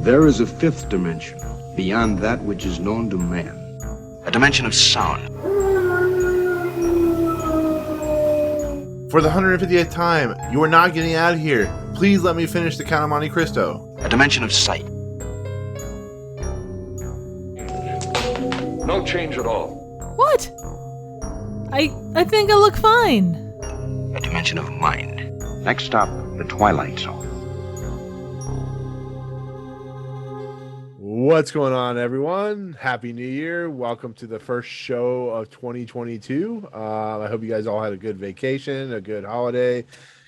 There is a fifth dimension, beyond that which is known to man. A dimension of sound. For the 158th time, you are not getting out of here. Please let me finish the Count of Monte Cristo. A dimension of sight. No change at all. What? I think I look fine. A dimension of mind. Next stop, the Twilight Zone. What's going on, everyone? Happy New Year. Welcome to the first show of 2022. I hope you guys all had a good vacation, a good holiday,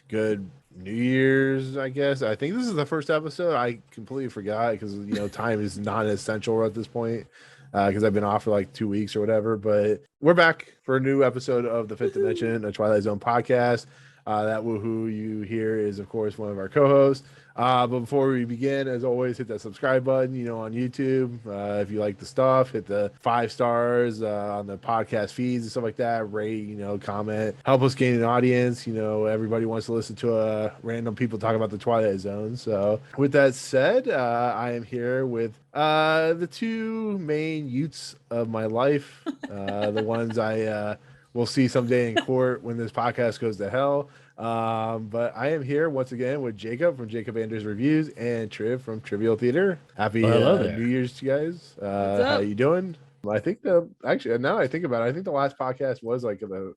good New Year's, I guess. I think this is the first episode. I completely forgot because, time is not essential at this point because I've been off for like 2 weeks or whatever. But we're back for a new episode of the Fifth Dimension, a Twilight Zone podcast. That woohoo you hear is, of course, one of our co-hosts. But before we begin, as always, hit that subscribe button, on YouTube. If you like the stuff, hit the 5 stars on the podcast feeds and stuff like that. Rate, comment, help us gain an audience. Everybody wants to listen to random people talk about the Twilight Zone. So with that said, I am here with the two main youths of my life, the ones I will see someday in court when this podcast goes to hell. But I am here once again with Jacob from Jacob Anders Reviews and Triv from Trivial Theater. Happy New Year's to you guys. How you doing? I think now I think about it, I think the last podcast was like the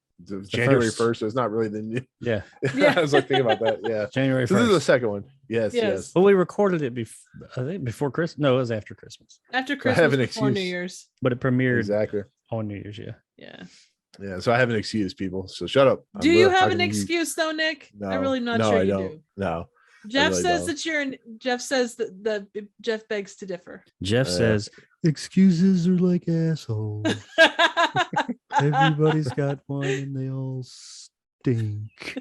January 1st, so it's not really the new. Yeah. I was like thinking about that. Yeah. January 1st. This is the second one. Yes. Well, we recorded it before Christmas. No, it was after Christmas. After Christmas, before New Year's. But it premiered exactly on New Year's, Yeah, so I have an excuse, people. So shut up. Do you have an excuse though, Nick? No, I'm really not sure I you don't. do. No. Jeff says that Jeff says that Jeff begs to differ. Jeff says excuses are like assholes. Everybody's got one and they all stink.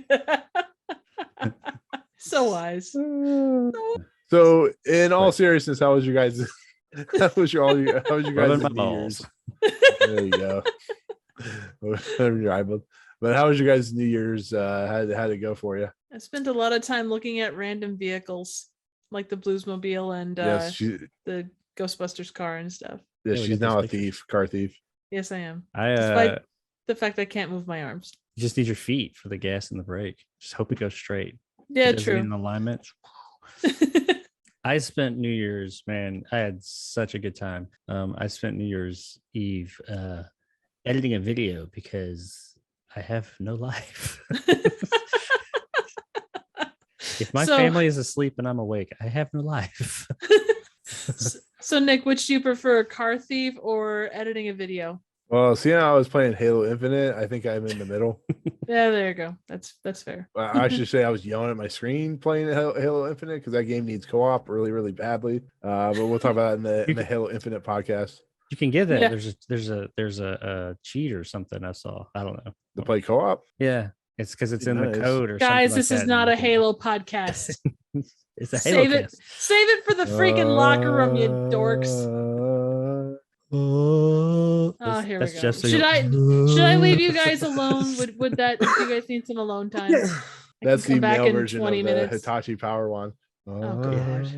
So wise. So in all seriousness, how was your guys' New Year's? There you go. But how was your guys' New Year's? How did it go for you? I spent a lot of time looking at random vehicles like the Bluesmobile and the Ghostbusters car and stuff. Yeah, she's now a thief, car thief. Yes, I am. Despite the fact I can't move my arms. You just need your feet for the gas and the brake. Just hope it goes straight. Yeah, true. In alignment. I spent New Year's, man. I had such a good time. I spent New Year's Eve editing a video because I have no life. If my family is asleep and I'm awake, I have no life. So Nick, which do you prefer, car thief or editing a video? Well, seeing how I was playing Halo Infinite, I think I'm in the middle. Yeah, there you go. That's fair. I should say I was yelling at my screen playing Halo Infinite because that game needs co-op really, really badly. But we'll talk about it in the Halo Infinite podcast. You can get that. Yeah. There's a cheat or something I saw. I don't know. To play co-op? Yeah. It's because it's in the code or guys, something. This is not a Halo podcast. It's a Halo cast. Save it for the freaking locker room, you dorks. Here we go. Should I leave you guys alone? Would that, if you guys need some alone time? That's the male version of 20 minutes. the Hitachi Power Wand. Oh gosh.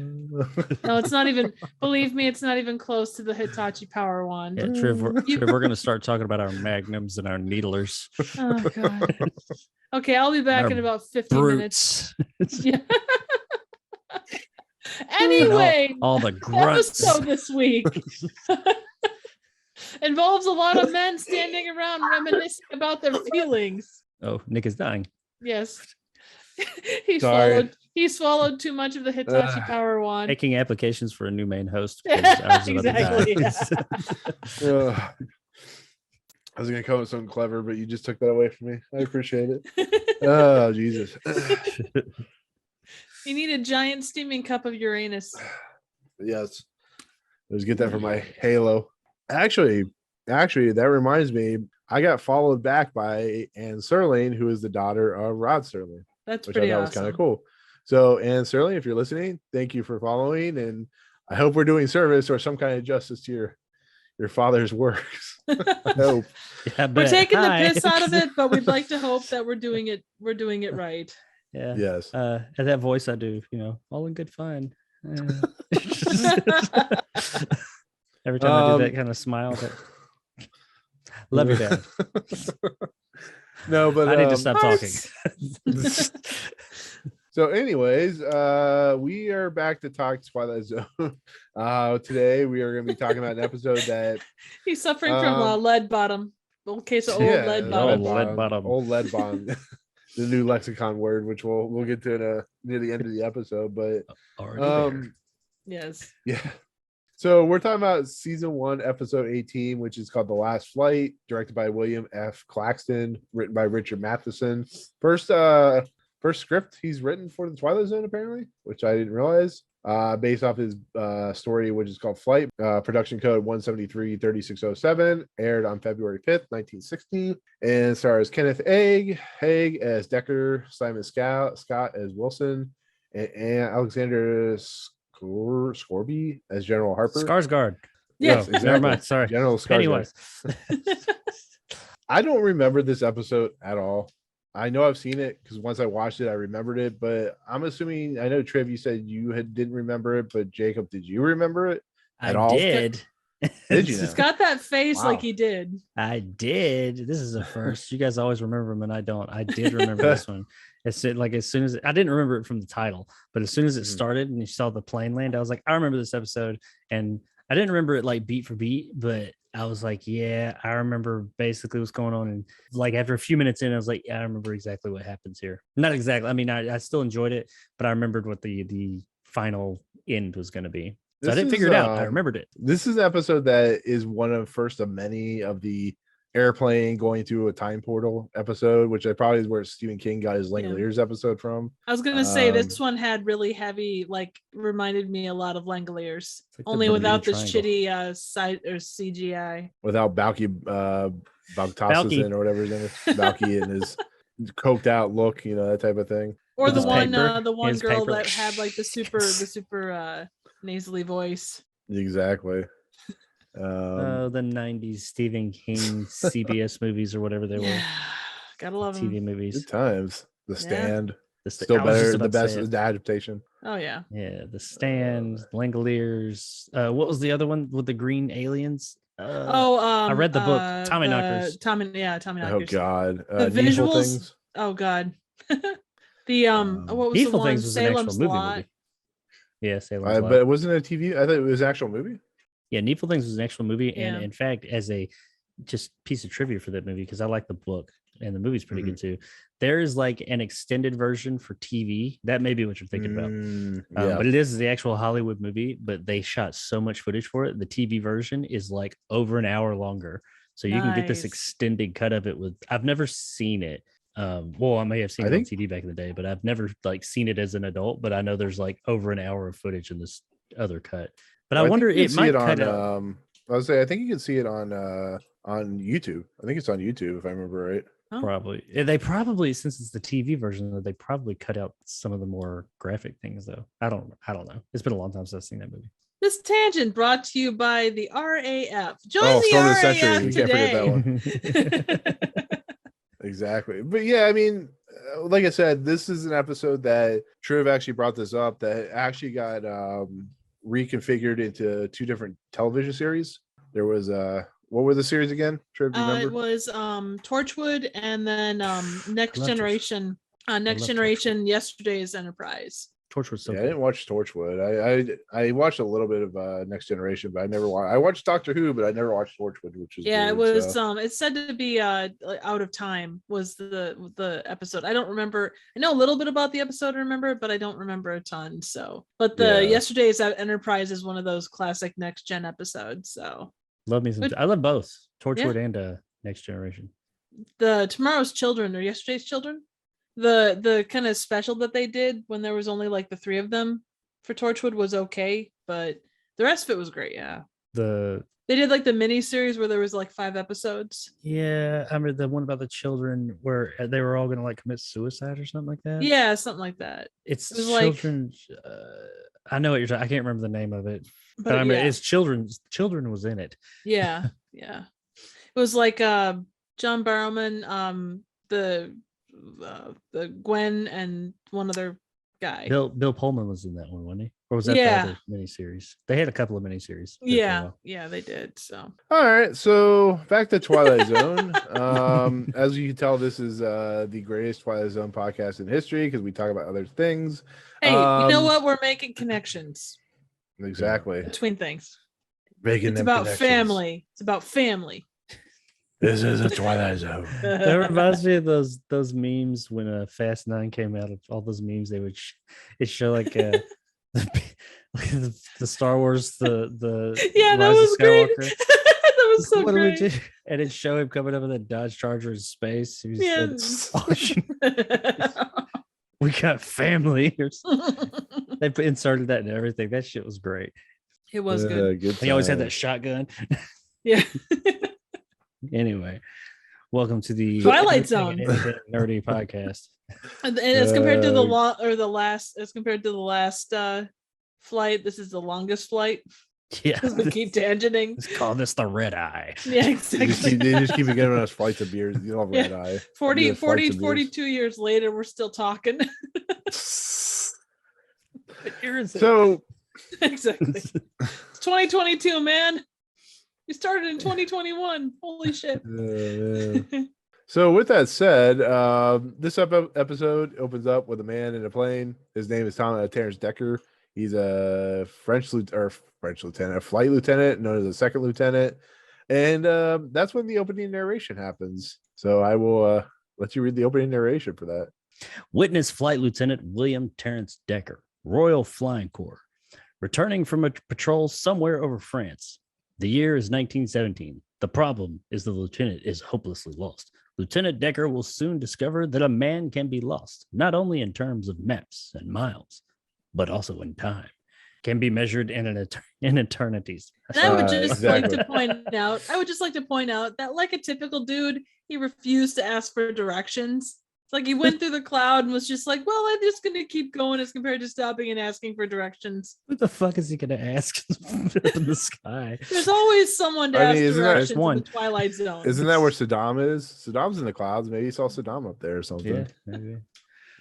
No, it's not even, believe me, it's not even close to the Hitachi Power Wand. Yeah, Triv, we're going to start talking about our magnums and our needlers. Oh god. Okay, I'll be back in about 15 minutes. Yeah. Anyway, all the grunts. Episode this week involves a lot of men standing around reminiscing about their feelings. Oh, Nick is dying. Yes. He swallowed too much of the Hitachi Power Wand. Making applications for a new main host. Exactly. Yeah. I was gonna come up with something clever, but you just took that away from me. I appreciate it. Oh Jesus. You need a giant steaming cup of Uranus. Yes. Let's get that for my Halo. Actually, that reminds me, I got followed back by Ann Serling, who is the daughter of Rod Serling. That's which pretty I thought was kind of cool. So, Ann Serling, if you're listening, thank you for following, and I hope we're doing service or some kind of justice to your father's works. I hope. Yeah, we're taking the piss out of it, but we'd like to hope that we're doing it right. Yeah. Yes. At that voice I do, all in good fun. Every time I do that kind of smile. Love you, Dad. No, but I need to stop talking. So, anyways, we are back to talk Twilight Zone. Today we are going to be talking about an episode that he's suffering from lead bottom. Old case of old lead bottom. Old lead bottom. The new lexicon word, which we'll get to near the end of the episode. But yes, yeah. So we're talking about season 1, episode 18, which is called The Last Flight, directed by William F. Claxton, written by Richard Matheson. First script he's written for the Twilight Zone, apparently, which I didn't realize. Based off his story, which is called Flight. Production code 173-3607, aired on February 5th, 1960, and stars Kenneth Haigh as Decker, Simon Scott as Wilson, and Alexander Scourby as General Harper. Skarsgård. Yes, exactly. Never mind. Sorry, General Skarsgård. I don't remember this episode at all. I know I've seen it because once I watched it, I remembered it. But I'm assuming, I know Triv, you said you didn't remember it, but Jacob, did you remember it at all? I did. Did you? He's got that face like he did. I did. This is a first. You guys always remember them, and I don't. I did remember this one. As soon as I didn't remember it from the title, but as soon as it started and you saw the plane land, I was like, I remember this episode, and I didn't remember it like beat for beat, but I was like, yeah, I remember basically what's going on. And like after a few minutes in, I was like, yeah, I remember exactly what happens here. Not exactly. I mean, I still enjoyed it, but I remembered what the final end was going to be. So I didn't figure it out. I remembered it. This is an episode that is one of first of many of the airplane going through a time portal episode, which probably is where Stephen King got his Langoliers episode from. I was gonna say this one had really heavy, like reminded me a lot of Langoliers, like only without this shitty side or CGI. Without Balky Balktassin or whatever his name is, Balky and his coked out look, that type of thing. Or the one girl that had like the super nasally voice. Exactly. The 90s Stephen King CBS movies or whatever they were. Gotta love TV them. movies. Good times. The Stand. Still better. The best is the adaptation. Oh yeah. Yeah, The Stand, Langoliers. What was the other one with the green aliens? I read the book. Tommyknockers. Tommyknockers. Oh God. The visuals. Oh God. The what was Needful the one? Things was Salem's an actual Lot. movie. Yeah, Salem's Lot. But it wasn't a TV. I thought it was an actual movie. Yeah, Needful Things was an actual movie, Yeah. and in fact, as a just piece of trivia for that movie, because I like the book and the movie's pretty good too. There is like an extended version for TV. That may be what you're thinking about. But it is the actual Hollywood movie, but they shot so much footage for it. The TV version is like over an hour longer. So you can get this extended cut of it I've never seen it. Well, I may have seen it on TV back in the day, but I've never like seen it as an adult, but I know there's like over an hour of footage in this other cut. But I wonder it might cut out. I would say I think you can see it on YouTube. I think it's on YouTube if I remember right. Probably. They probably, since it's the TV version, they probably cut out some of the more graphic things though. I don't know. It's been a long time since I've seen that movie. This tangent brought to you by the RAF. Join the Storm RAF of the Century. today. You can't forget that one. Exactly. But yeah, I mean, like I said, this is an episode that Triv actually brought this up that actually got reconfigured into 2 different television series. There was what were the series again? Triv, do you remember? It was Torchwood and then Next Generation. Next Generation, Yesterday's Enterprise. Torchwood. I didn't watch Torchwood. I watched a little bit of Next Generation, but I never watched. I watched Doctor Who, but I never watched Torchwood, which is weird, it was. So. It's said to be out of time. Was the episode? I don't remember. I know a little bit about the episode. I remember it, but I don't remember a ton. So, but the Yesterday's Enterprise is one of those classic Next Gen episodes. So, love me some. I love both Torchwood and Next Generation. The Tomorrow's Children or Yesterday's Children. The kind of special that they did when there was only like the 3 of them for Torchwood was okay, but the rest of it was great. Yeah. They did like the mini series where there was like 5 episodes. Yeah, I remember the one about the children where they were all gonna like commit suicide or something like that. Yeah, something like that. It was children. I know what you're talking. I can't remember the name of it, but I mean, it's children. Children was in it. Yeah, yeah. It was like John Barrowman, the Gwen and one other guy. Bill Pullman was in that one, wasn't he? Or was that Yeah. the other miniseries? They had a couple of miniseries. there for a Yeah, while. yeah, they did. So All right, so back to Twilight Zone. As you can tell, this is the greatest Twilight Zone podcast in history because we talk about other things. hey, you know Um, what? We're making connections Exactly. between things. Making It's them about connections. family. It's about family. This is a Twilight Zone. That reminds me of those memes when Fast 9 came out. Of all those memes, they would it show like the Star Wars, the Yeah, that Rise of was great. Skywalker. That was so What do we great. do? And it showed him coming up in the Dodge Charger in space. He was Yeah. like, "Oh, shit, we got family." They inserted that in everything. That shit was great. It was good. Good He always had that times. shotgun. Yeah. Anyway, welcome to the Twilight Zone. Nerdy podcast. And as compared to the last flight, this is the longest flight Yeah, because we keep tangenting. let's call this the red eye. Yeah, They exactly. just keep giving us flights of beers. You don't have red eye. 40, Give us 40, flights of beers. 42 years later, we're still talking. What year is it? So Exactly. It's 2022, man. We started in 2021. Holy shit. So with that said, this episode opens up with a man in a plane. His name is Terrence Decker. He's a flight lieutenant, known as a second lieutenant. And that's when the opening narration happens. So I will let you read the opening narration for that. Witness Flight Lieutenant William Terrence Decker, Royal Flying Corps, returning from a patrol somewhere over France. The year is 1917. The problem is the lieutenant is hopelessly lost. Lieutenant Decker will soon discover that a man can be lost, not only in terms of maps and miles, but also in time. Can be measured in eternities. And I would just Exactly. like to point out that, like a typical dude, he refused to ask for directions. It's like he went through the cloud and was just like, well, I'm just going to keep going as compared to stopping and asking for directions. What the fuck is he going to ask up in the sky? There's always someone to I mean, ask isn't that- directions in one. the Twilight Zone. Isn't that where Saddam is? Saddam's in the clouds. Maybe he saw Saddam up there or something. Yeah, maybe.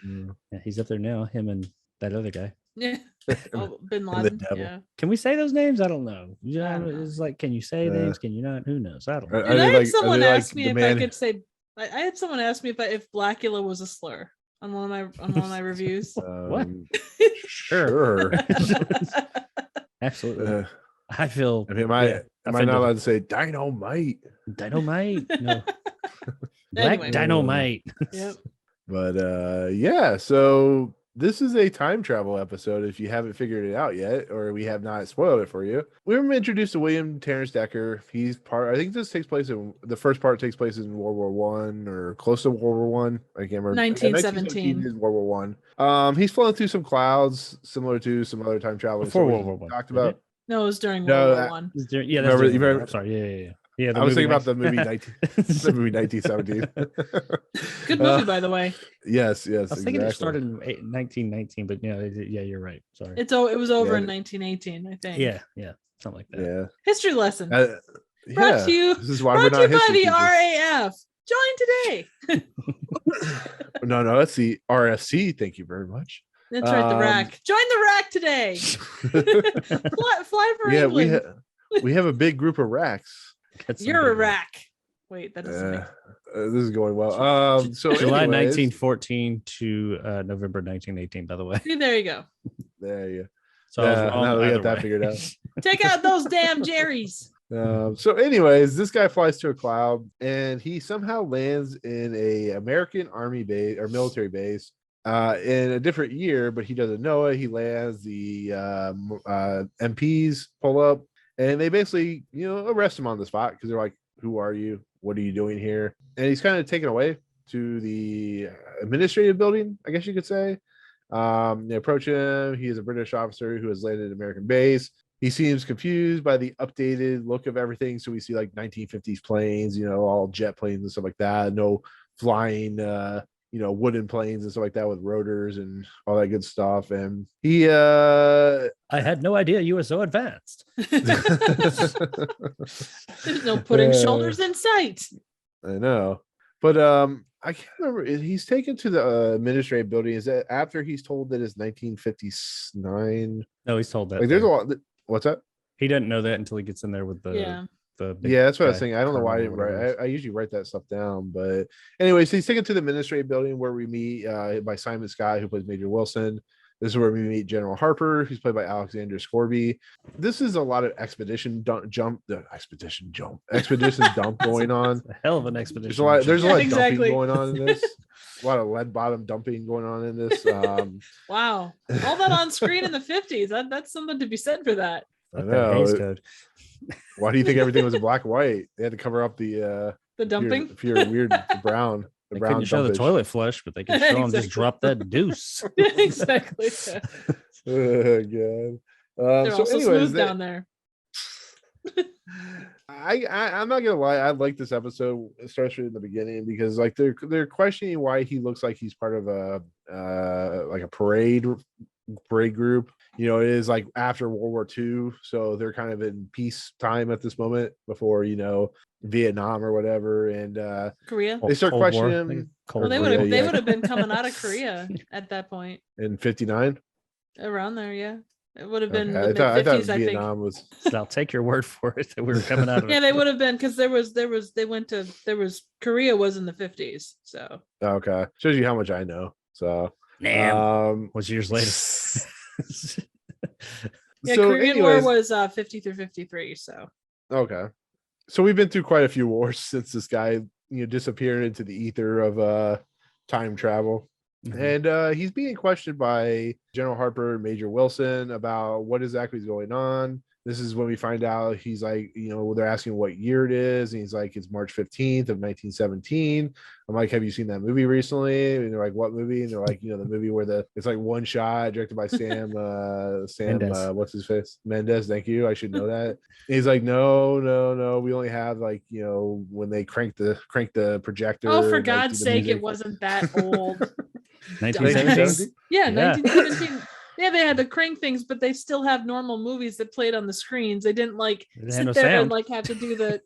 Mm. Yeah, he's up there now, him and that other guy. Yeah. Oh, Bin the Laden. devil. Yeah. Can we say those names? I don't know. You I know, don't know. it's like, can you say names? Can you not? Who knows? I don't know. And I had someone ask me if I could say. I had someone ask me if Blackula was a slur on one of my reviews. What? Sure. Absolutely. I feel. I mean, am I yeah, not offended. allowed to say dynamite? Dynamite? No. Black Anyway. dynamite. Yep. But yeah, so this is a time travel episode if you haven't figured it out yet, or we have not spoiled it for you. We were introduced to William Terrence Decker. He's I think this takes place in the first part takes place in World War One or close to World War One. I can't remember. 1917 is World War One. He's flown through some clouds similar to some other time travel Before stories World War we One, talked isn't about. No, it was during No, World War One. Is there- yeah, Remember- that's you different. remember- I'm sorry. Yeah. Yeah, I was thinking about the movie 1917. Good movie, by the way. Yes. I was thinking exactly. it started in 1919, but yeah, you're right. Sorry. It was over Yeah. in 1918, I think. Yeah, something like that. Yeah. History lesson. Brought Brought to you- This is why we're Brought to not you by history the teachers. RAF. Join today. No, that's the RFC. Thank you very much. That's right, the rack. Join the rack today. fly for Yeah, England. we have a big group of racks. Get some You're a big- rack. Wait, that doesn't make This is going well. So July anyways, 1914 to November 1918, by the way. See, there you go. There you So I was Yeah, wrong now that we either got that way. figured out. Take out those damn Jerry's. So anyways, this guy flies to a cloud and he somehow lands in a American army base or military base in a different year, but he doesn't know it. He lands, the MPs pull up and they basically, arrest him on the spot because they're like, who are you? What are you doing here? And he's kind of taken away to the administrative building, I guess you could say. They approach him. He is a British officer who has landed at American base. He seems confused by the updated look of everything. So we see like 1950s planes, all jet planes and stuff like that. No flying, wooden planes and stuff like that with rotors and all that good stuff. And he, I had no idea you were so advanced. There's no putting shoulders in sight. I know. But I can't remember. He's taken to the administrative building. Is that after he's told that it's 1959? No, he's told that. Like, there's a lot. What's that? He doesn't know that until he gets in there with the Yeah. the big Yeah, that's what I was guy, saying. I don't know why I Colonel didn't or whatever it write. is. I usually write that stuff down, but anyways, he's taken to the administrative building where we meet by Simon Scott, who plays Major Wilson. This is where we meet General Harper, who's played by Alexander Scourby. This is a lot of expedition dump going on. It's a hell of an expedition. There's a lot of Exactly. dumping going on in this. A lot of lead bottom dumping going on in this. Wow. All that on screen in the 50s. That's something to be said for that. I Fuck that know. Hays Code. Why do you think everything was in black and white? They had to cover up the Dumping. if you're weird the brown. The They brown couldn't show the dumpage. toilet flush, but they could show him Exactly. just drop that deuce. Exactly. Oh god. They're So also anyways, smooth down there. I'm not gonna lie, I like this episode, especially in the beginning, because like they're questioning why he looks like he's part of a like a parade group. You know, it is like after World War II, so they're kind of in peacetime at this moment before, you know, Vietnam or whatever. And Korea. they start Cold War. questioning him Cold Well, they War. would have yeah. they would have been coming out of Korea at that point. in 59. Around there, yeah. It would have been Okay, the I mid thought 50s, I think. Vietnam was I'll take your word for it that we were coming out of Yeah, it. they would have been because there was Korea was in the 50s. So okay. Shows you how much I know. So Damn. Was years later. yeah, so Korean anyways, War was 50 through 53. So okay. So we've been through quite a few wars since this guy, disappeared into the ether of time travel. Mhm. And he's being questioned by General Harper and Major Wilson about what exactly is going on. This is when we find out he's like, they're asking what year it is. And he's like, it's March 15th of 1917. I'm like, have you seen that movie recently? And they're like, what movie? And they're like, the movie where it's like one shot directed by Sam, Mendes. what's his face? Mendes. Thank you. I should know that. And he's like, no. We only have like, when they crank the projector. oh, for and, like, God's do the sake, music. it wasn't that old. 1917. Yeah, Yeah. 1917. Yeah, they had to crank things, but they still have normal movies that played on the screens. They didn't like They had sit no there and sound. like have to do the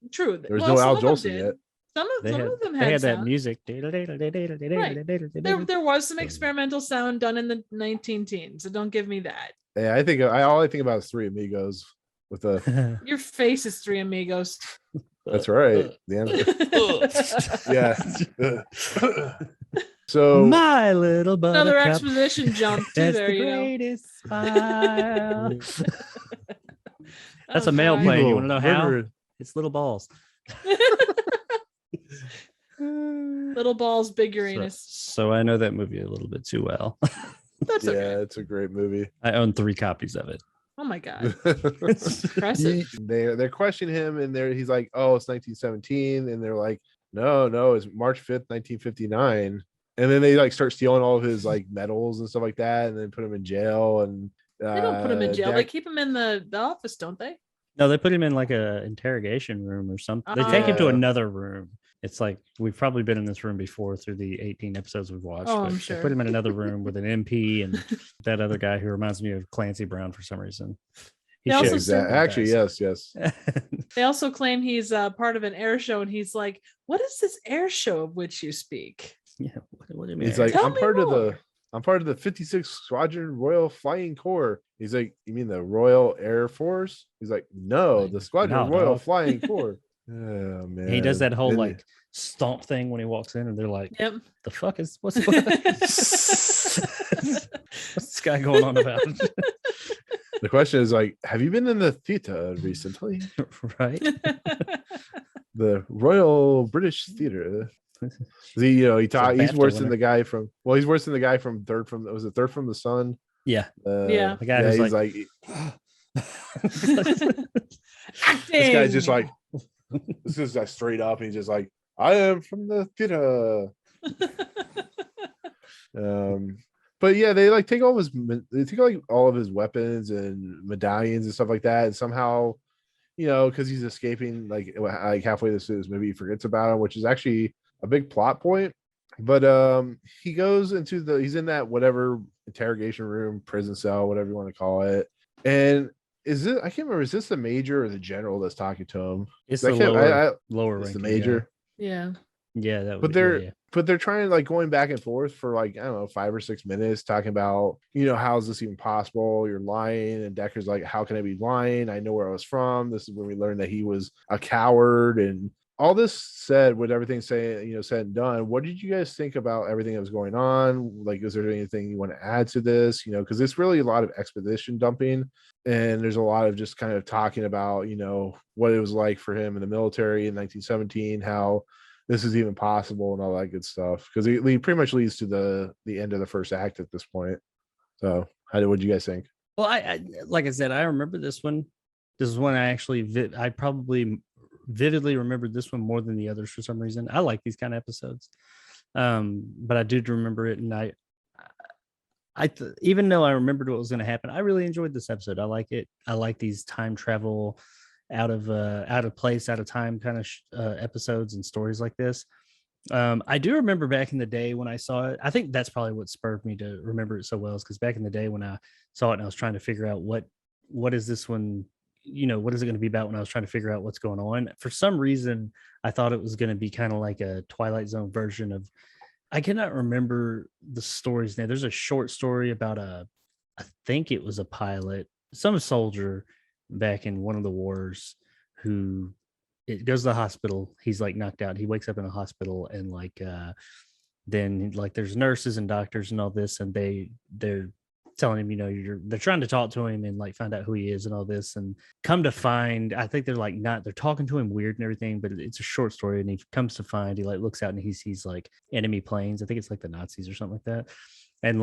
true. There was well, no some Al of them Jolson did. yet. Some They of them they had had that sound. music. There was some experimental sound done in the 19 teens, so don't give me that. Yeah, all I think about is Three Amigos with the. Your face is Three Amigos. That's right. The end. Yeah. So My little buttercup. Another exposition jump too. That's There, the you know. greatest smile. That's Oh, a male God. plane. You want to know how? murderer. It's little balls. Little balls, big So, Uranus. so I know that movie a little bit too well. That's Yeah, okay. it's a great movie. I own 3 copies of it. Oh my God. Impressive. They're questioning him, and he's like, "Oh, it's 1917," and they're like, "No, it's March 5th, 1959." And then they like start stealing all of his like medals and stuff like that, and then put him in jail. And They don't put him in jail. They Jack- keep him in the office, don't they? No, they put him in like a interrogation room or something. They take him to Yeah. another room. It's like we've probably been in this room before through the 18 episodes we've watched. Oh, but I'm They sure. put him in another room with an MP and that other guy who reminds me of Clancy Brown for some reason. He They also shows said- that Actually, guys. yes. They also claim he's part of an air show, and he's like, "What is this air show of which you speak?" Yeah. What do you mean? He's like, Tell I'm me part more. of the 56th Squadron Royal Flying Corps. He's like, you mean the Royal Air Force? He's like, no, Like, the Squadron no, Royal dog. Flying Corps. Oh man. he does that whole And- like stomp thing when he walks in, and they're like, Yep. "The fuck is what's this guy going on about?" the question is like, have you been in the theater recently? Right? The Royal British Theater. He's BAFTA worse than winner. the guy from Third from the Sun. Yeah. Yeah. The guy who's he's like- this guy's just like this is like straight up. He's just like, I am from the theater. But yeah, they like take all of his weapons and medallions and stuff like that, and somehow, because he's escaping like halfway through this movie, he forgets about him, which is actually a big plot point. But he goes he's in that whatever interrogation room, prison cell, whatever you want to call it. And I can't remember, is this the major or the general that's talking to him? It's I the can't- lower, I- lower It's the ranking guy. major. Yeah. Yeah, that. But Would, they're yeah. but they're trying like going back and forth for like, I don't know, 5 or 6 minutes talking about, how is this even possible? You're lying. And Decker's like, how can I be lying? I know where I was from. This is when we learned that he was a coward. And all this said, with everything said and done, what did you guys think about everything that was going on? Like, is there anything you want to add to this? Because it's really a lot of exposition dumping, and there's a lot of just kind of talking about, what it was like for him in the military in 1917, how this is even possible, and all that good stuff. Because it pretty much leads to the end of the first act at this point. So, what do you guys think? Well, I like I said, I remember this one. This is one I actually I probably vividly remembered this one more than the others for some reason. I like these kind of episodes, but I did remember it, and even though I remembered what was going to happen, I really enjoyed this episode. I like it. I like these time travel, out of place, out of time kind of episodes and stories like this. I do remember back in the day when I saw it. I think that's probably what spurred me to remember it so well, is because back in the day when I saw it and I was trying to figure out what is this one. What is it going to be about, when I was trying to figure out what's going on. For some reason, I thought it was going to be kind of like a Twilight Zone version of, I cannot remember the story's name. There's a short story about I think it was a pilot, some soldier back in one of the wars, who it goes to the hospital. He's like knocked out. He wakes up in a hospital, and then like there's nurses and doctors and all this, and they're telling him, they're trying to talk to him and like find out who he is and all this, and come to find, I think they're talking to him weird and everything, but it's a short story, and he comes to find, he like looks out and he sees like enemy planes. I think it's like the Nazis or something like that. And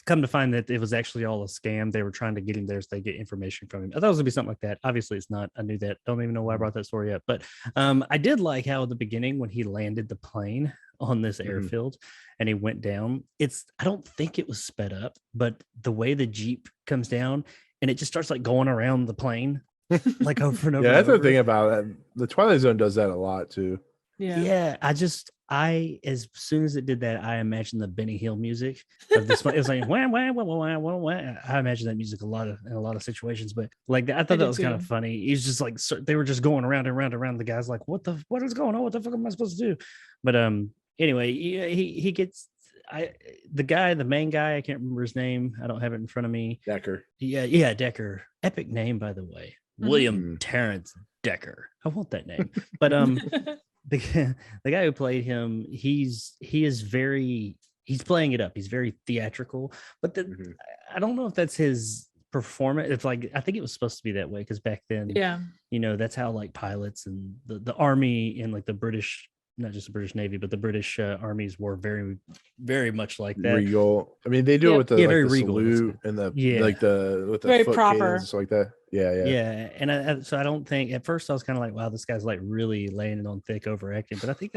come to find that it was actually all a scam. They were trying to get him there so they get information from him. I thought it was gonna be something like that. Obviously it's not. I knew that. Don't even know why I brought that story up. But I did like how at the beginning, when he landed the plane on this airfield and he went down, I don't think it was sped up, but the way the Jeep comes down and it just starts like going around the plane like over and over. Yeah, that's the thing about it. The Twilight Zone does that a lot too. Yeah. I as soon as it did that, I imagined the Benny Hill music of this. It was like wah, wah, wah, wah, wah, wah. I imagine that music in a lot of situations, but like I thought that was kind of funny. He's just like, they were just going around and around and around. The guy's like, what is going on? What the fuck am I supposed to do? But anyway, he gets the main guy, I can't remember his name. I don't have it in front of me. Decker. Yeah, Decker. Epic name, by the way. William Terrence Decker. I want that name. But the guy who played him, he's playing it up. He's very theatrical, but I don't know if that's his performance. It's like, I think it was supposed to be that way, because back then, that's how like pilots and the army and like the British, not just the British Navy, but the British armies were very, very much like that. Regal. I mean, they do it with the, very the regal, salute and the with the very foot proper cadence, like that. Yeah. And so I don't think, at first I was kind of like, wow, this guy's like really laying it on thick, overacting. But I think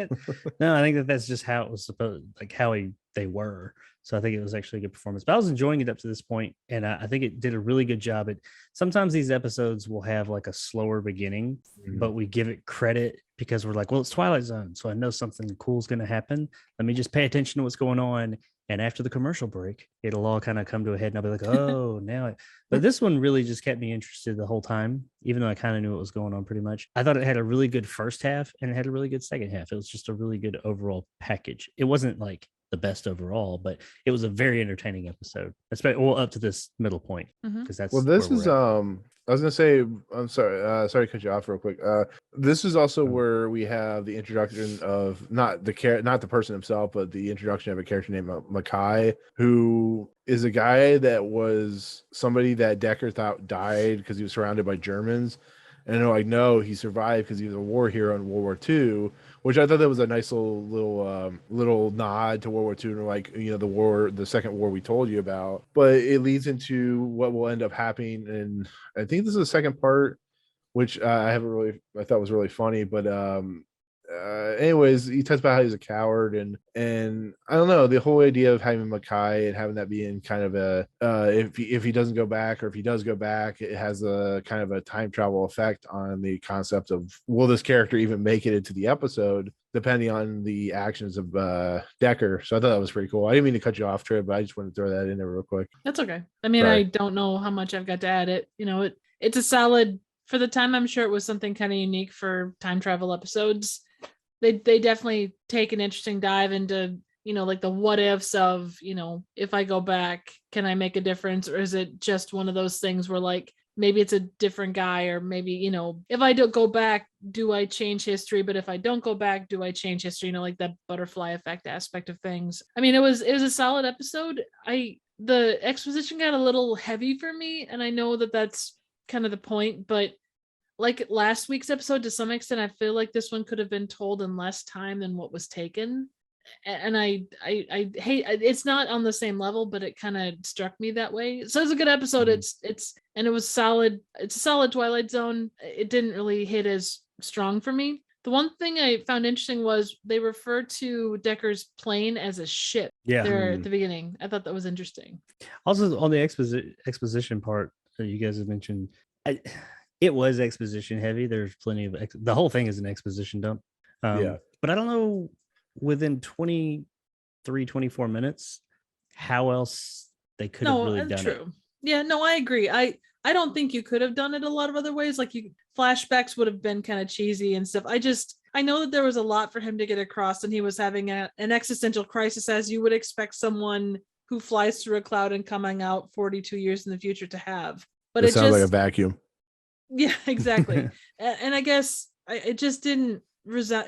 that's just how it was supposed, like how they were. So I think it was actually a good performance. But I was enjoying it up to this point, and I think it did a really good job. Sometimes these episodes will have like a slower beginning, but we give it credit because we're like, well, it's Twilight Zone, so I know something cool is going to happen. Let me just pay attention to what's going on. And after the commercial break, it'll all kind of come to a head, and I'll be like, oh, but this one really just kept me interested the whole time, even though I kind of knew what was going on pretty much. I thought it had a really good first half, and it had a really good second half. It was just a really good overall package. It wasn't like the best overall, but it was a very entertaining episode, especially up to this middle point, because that's this is I was gonna say, I'm sorry to cut you off real quick. This is also where we have the introduction of not the person himself, but the introduction of a character named Mackay, who is a guy that was somebody that Decker thought died because he was surrounded by Germans. And they're like, no, he survived because he was a war hero in World War II, which I thought that was a nice little nod to World War II, and like, the second war we told you about. But it leads into what will end up happening, and I think this is the second part, which I thought was really funny. But anyways, he talks about how he's a coward, and I don't know, the whole idea of having Mackay and having that being kind of a if he doesn't go back, or if he does go back, it has a kind of a time travel effect on the concept of, will this character even make it into the episode, depending on the actions of Decker. So I thought that was pretty cool. I didn't mean to cut you off, Trip, but I just wanted to throw that in there real quick. That's okay. I mean, Sorry. I don't know how much I've got to add it. It's a solid, for the time. I'm sure it was something kind of unique for time travel episodes. they definitely take an interesting dive into, like the what ifs of, if I go back, can I make a difference? Or is it just one of those things where like, maybe it's a different guy, or maybe, if I don't go back, do I change history? But if I don't go back, do I change history? Like that butterfly effect aspect of things. I mean, it was a solid episode. The exposition got a little heavy for me, and I know that that's kind of the point, but like last week's episode, to some extent, I feel like this one could have been told in less time than what was taken. And I hate, it's not on the same level, but it kind of struck me that way. So it's a good episode. And it was solid. It's a solid Twilight Zone. It didn't really hit as strong for me. The one thing I found interesting was they referred to Decker's plane as a ship. Yeah. There at the beginning. I thought that was interesting. Also, on the exposition part that you guys have mentioned, it was exposition heavy. There's plenty of the whole thing is an exposition dump. But I don't know, within 24 minutes, how else they could have really done it. Yeah, no, I agree. I don't think you could have done it a lot of other ways. Like flashbacks would have been kind of cheesy and stuff. I know that there was a lot for him to get across, and he was having an existential crisis, as you would expect someone who flies through a cloud and coming out 42 years in the future to have. But it sounds like a vacuum. Yeah, exactly. And I guess it just didn't resonate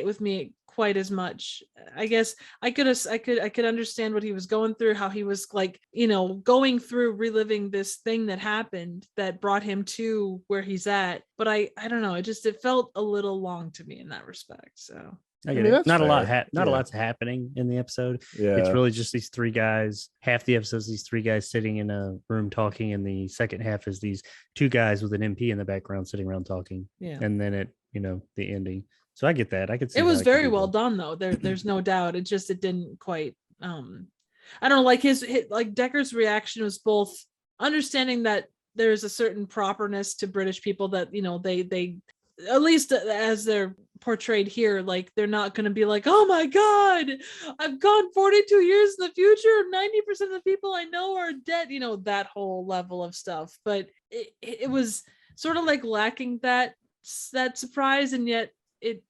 with me quite as much. I guess I could understand what he was going through, how he was like, going through reliving this thing that happened that brought him to where he's at. But I don't know. It felt a little long to me in that respect. So I get it. Not fair. A lot's happening in the episode. Yeah. It's really just these three guys. Half the episode's these three guys sitting in a room talking, and the second half is these two guys with an MP in the background sitting around talking. Yeah. And then the ending. So I get that. I could see it was very well done though. There's no doubt. It didn't quite I don't know, like his like Decker's reaction was both understanding that there's a certain properness to British people that, they at least as they're portrayed here, like they're not going to be like, oh my god, I've gone 42 years in the future, 90% of the people I know are dead, that whole level of stuff. But it was sort of like lacking that surprise, and yet it,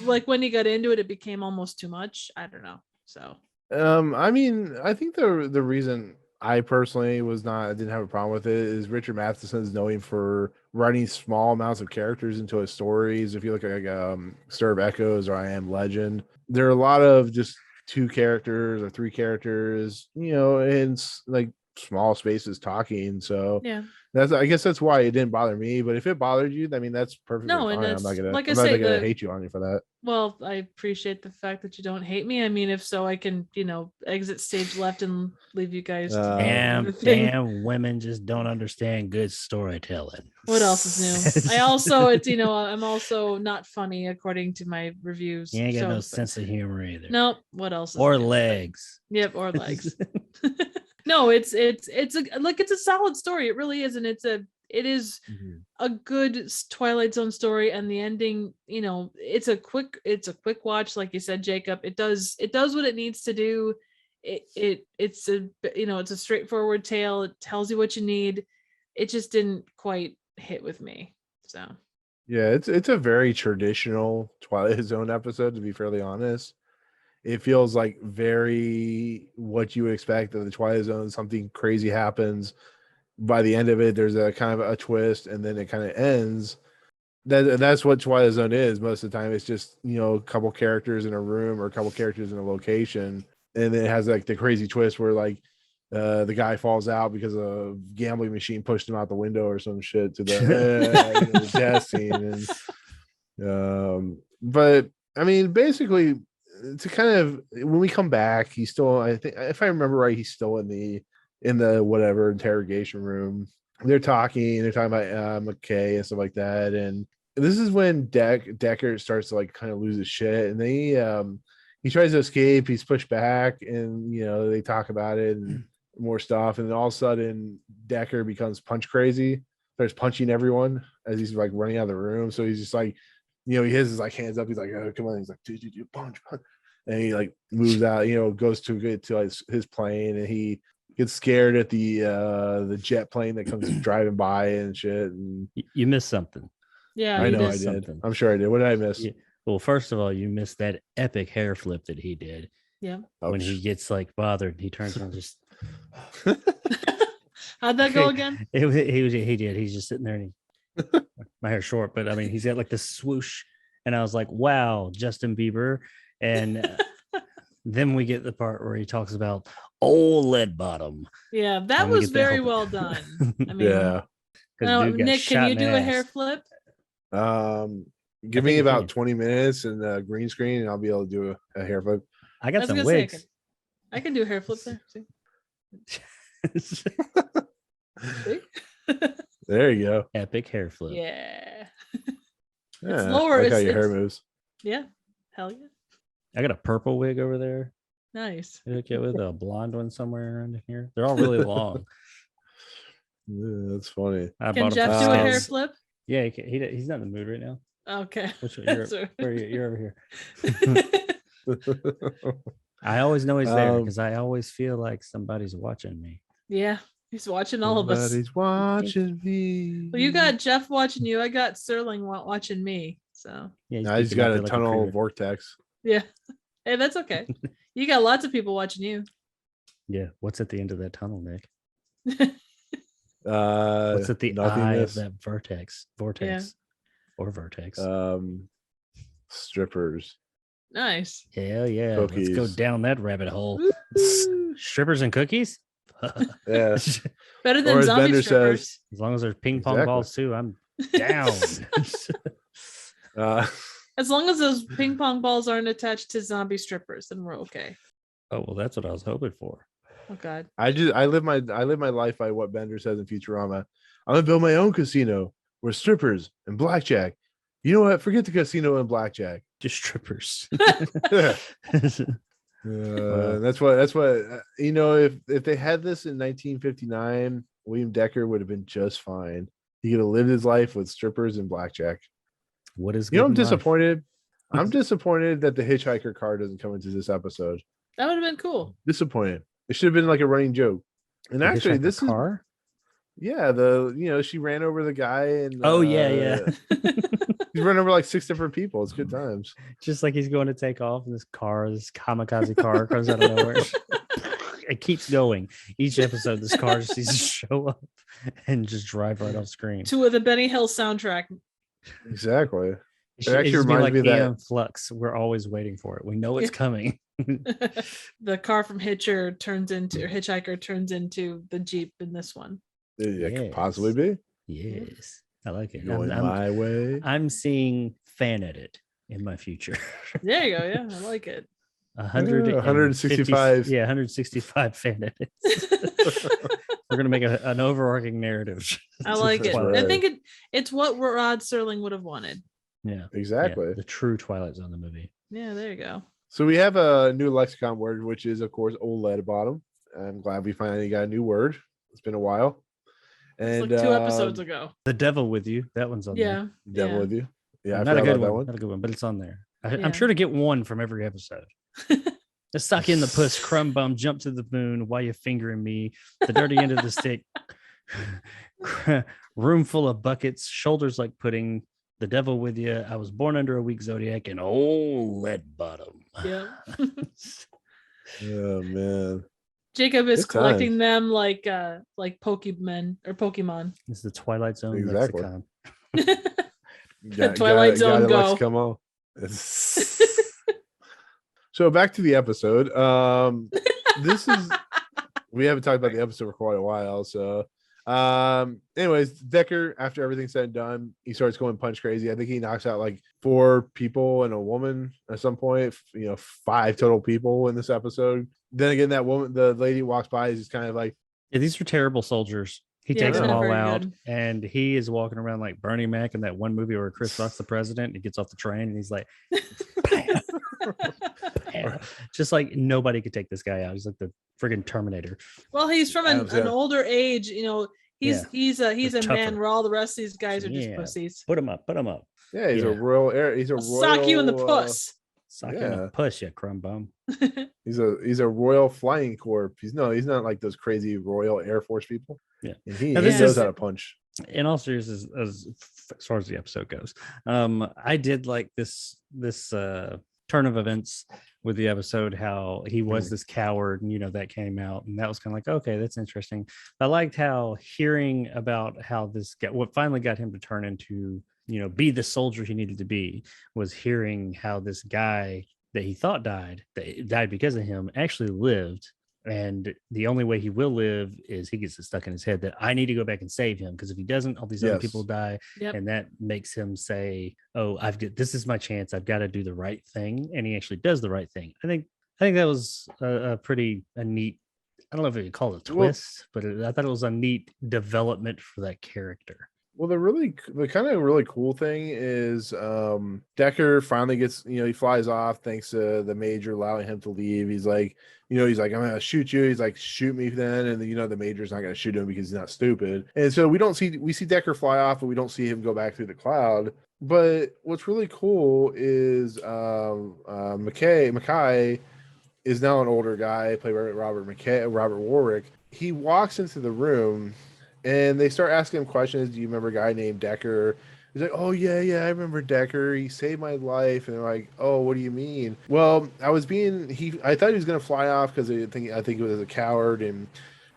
like when he got into it became almost too much. I don't know. So I mean, I think the reason I personally didn't have a problem with it is Richard Matheson's known for writing small amounts of characters into his stories. If you look at Stir of Echoes or I Am Legend, there are a lot of just 2 characters or 3 characters, in like small spaces talking. So yeah, I guess that's why it didn't bother me. But if it bothered you, I mean, that's perfectly fine. I'm not gonna hate you on you for that. Well, I appreciate the fact that you don't hate me. I mean, if so, I can, exit stage left and leave you guys. Damn, women just don't understand good storytelling. What else is new? I'm also not funny according to my reviews. You ain't got no sense of humor either. Nope. What else? Or legs. Yep, or legs. No, it's a solid story. It really is, and it is a good Twilight Zone story, and the ending, it's a quick watch, like you said, Jacob. It does what it needs to do. It's a straightforward tale. It tells you what you need. It just didn't quite hit with me. So yeah, it's a very traditional Twilight Zone episode, to be fairly honest. It feels like very what you would expect of the Twilight Zone. Something crazy happens. By the end of it, there's a kind of a twist, and then it kind of ends. That's what Twilight Zone is most of the time. It's just, a couple characters in a room or a couple characters in a location, and then it has like the crazy twist where like the guy falls out because a gambling machine pushed him out the window or some shit to the death scene. And but I mean, basically, to kind of, when we come back, he's still, I think, if I remember right, he's still in the whatever interrogation room. They're talking about McKay and stuff like that, and this is when Decker starts to like kind of lose his shit, and he tries to escape. He's pushed back, and they talk about it and more stuff, and then all of a sudden Decker becomes punch crazy, starts punching everyone as he's like running out of the room. So he's just like, he has his like hands up. He's like, oh, come on. He's like, dude, punch. And he like moves out, goes to like his plane, and he gets scared at the jet plane that comes driving by and shit. And you missed something. Yeah, I you know I did. did. Something. I'm sure I did. What did I miss? Yeah. Well, first of all, you missed that epic hair flip that he did. Yeah. When he gets like bothered, he turns and just How'd that go again? he did. He's just sitting there and my hair's short, but I mean, he's got like this swoosh, and I was like, "Wow, Justin Bieber!" And then we get the part where he talks about old lead bottom. Yeah, that When we was get that very whole- well done. I mean, Yeah. now, dude got Nick, can shot you in the do a hair ass. flip? Give think me you about can. 20 minutes and a green screen, and I'll be able to do a hair flip. I I got was some gonna say wigs. I can do a hair flip there. See? See? There you go. Epic hair flip. Yeah. Yeah, lower, I like how it's- your hair it's- moves. Yeah. Hell yeah. I got a purple wig over there. Nice. You look at with a blonde one somewhere around here. They're all really long. Yeah, that's funny. I Can bought 'em Jeff for do a hair Skims. flip? Yeah, he's not in the mood right now. Okay. Which one? You're, Sorry. where you're over here. I always know he's there because I always feel like somebody's watching me. Yeah. He's watching all of us. Somebody's watching me. Well, you got Jeff watching you. I got Serling watching me. So Yeah, he's I just peeking out got there a like tunnel creeper. vortex. yeah. Hey, that's okay. You got lots of people watching you. Yeah, what's at the end of that tunnel, Nick? What's What's at the eye of that vortex? Or vertex? Strippers. Nice. Hell yeah! Let's go cookies. down that rabbit hole. Woo. Strippers and cookies. Yeah. Better than Or as zombie Bender strippers. says, As long as there's ping pong Exactly. balls too, I'm down. As long as those ping pong balls aren't attached to zombie strippers, then we're okay. Oh well, that's what I was hoping for. Oh God. I live my life by what Bender says in Futurama. I'm gonna build my own casino with strippers and blackjack. You know what? Forget the casino and blackjack. Just strippers. That's what you know. If they had this in 1959, William Decker would have been just fine. He could have lived his life with strippers and blackjack. What is? You know, I'm good in life? disappointed. I'm disappointed that the hitchhiker car doesn't come into this episode. That would have been cool. Disappointed. It should have been like a running joke. And The actually, hitchhiker this car. she ran over the guy and Oh yeah. he's run over like 6 different people. It's good times. Just like he's going to take off, and this kamikaze car comes out of nowhere. It keeps going. Each episode, this car just needs to show up and just drive right off screen. To the Benny Hill soundtrack. Exactly. It actually should be reminds like me of that- Aeon Flux. We're always waiting for it. We know it's Yeah. coming. The car from Hitchhiker turns into the Jeep in this one. It could possibly be. Yes, I like it. Going my way. I'm seeing fan edit in my future. There you go. Yeah, I like it. 165. Yeah, 165 fan edits. We're gonna make an overarching narrative. I like it. Right. I think it's what Rod Serling would have wanted. Yeah, Exactly. yeah, the true Twilight Zone, the movie. Yeah, there you go. So we have a new lexicon word, which is, of course, OLED bottom. I'm glad we finally got a new word. It's been a while. It's And like 2 episodes ago. The Devil with You. That one's on Yeah. Devil yeah. with you. Yeah, I there. Not a forgot good about that one. one. Not a good one, but it's on there. Yeah. I'm sure to get one from every episode. The suck in the puss, crumb bum, jump to the moon while you're fingering me. The dirty end of the stick. Room full of buckets, shoulders like pudding. The devil with you. I was born under a weak zodiac and old lead bottom. Yeah. Oh man. Jacob is Good collecting them like Pokemon or Pokemon. It's the Twilight Zone Exactly. lexicon. Twilight Zone go. Come on. So back to the episode. This is we haven't talked about the episode for quite a while. So anyways, Decker, after everything's said and done, he starts going punch crazy. I think he knocks out like 4 people and a woman at some point, 5 total people in this episode. Then again, that woman, the lady walks by, is just kind of like, Yeah, these are terrible soldiers. He Yeah, takes they're them not all very out, good. and he is walking around like Bernie Mac in that one movie where Chris Rock's the president. And he gets off the train and he's like, "Bam, bam." Just like nobody could take this guy out. He's like the friggin' Terminator. Well, he's from Adams, an yeah. older age. He's They're a man tougher. where all the rest of these guys are just Yeah. pussies. Put him up. Put him up. yeah, he's Yeah. a royal air. He's a I'll royal. sock you in the puss. Suck in Yeah. the push, you crumb bum. He's a royal flying corps. He's not like those crazy Royal Air Force people. Yeah. And he Now, knows this is- how to punch. in all seriousness, as far as the episode goes, I did like this turn of events with the episode, how he was this coward, and that came out, and that was kind of like, okay, that's interesting. I liked how hearing about how this guy, what finally got him to turn into, be the soldier he needed to be, was hearing how this guy that he thought died because of him actually lived. And the only way he will live is he gets it stuck in his head that I need to go back and save him, because if he doesn't, all these other people die. Yep. And that makes him say, oh, this is my chance, I've got to do the right thing. And he actually does the right thing. I think that was a neat, I don't know if you call it a twist, but I thought it was a neat development for that character. Well, the kind of really cool thing is Decker finally gets, he flies off thanks to the major allowing him to leave. He's like, I'm gonna shoot you. He's like, shoot me then, and the major's not gonna shoot him because he's not stupid. And so we see Decker fly off, but we don't see him go back through the cloud. But what's really cool is Mackay is now an older guy, played by Robert Warwick. He walks into the room. And they start asking him questions. Do you remember a guy named Decker? He's like, oh, yeah, I remember Decker. He saved my life. And they're like, oh, what do you mean? Well, I thought he was going to fly off because I think he was a coward. And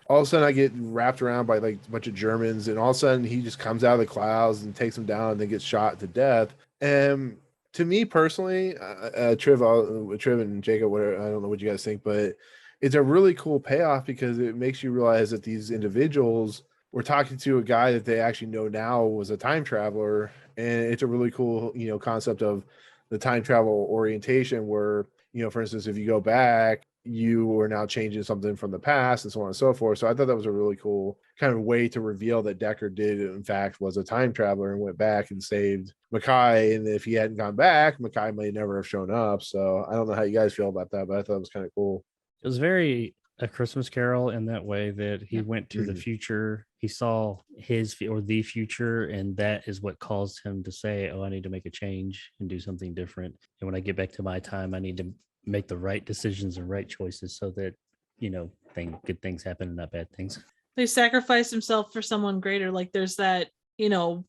all of a sudden I get wrapped around by like a bunch of Germans. And all of a sudden he just comes out of the clouds and takes them down and then gets shot to death. And to me personally, Triv and Jacob, I don't know what you guys think, but it's a really cool payoff because it makes you realize that these individuals, we're talking to a guy that they actually know now was a time traveler, and it's a really cool, concept of the time travel orientation where, for instance, if you go back, you are now changing something from the past and so on and so forth. So I thought that was a really cool kind of way to reveal that Decker in fact, was a time traveler and went back and saved Mackay. And if he hadn't gone back, Mackay may never have shown up. So I don't know how you guys feel about that, but I thought it was kind of cool. It was very A Christmas Carol in that way that he went to the future. He saw the future, and that is what caused him to say, oh, I need to make a change and do something different. And when I get back to my time, I need to make the right decisions and right choices so that, good things happen and not bad things. They sacrificed himself for someone greater. Like there's that, the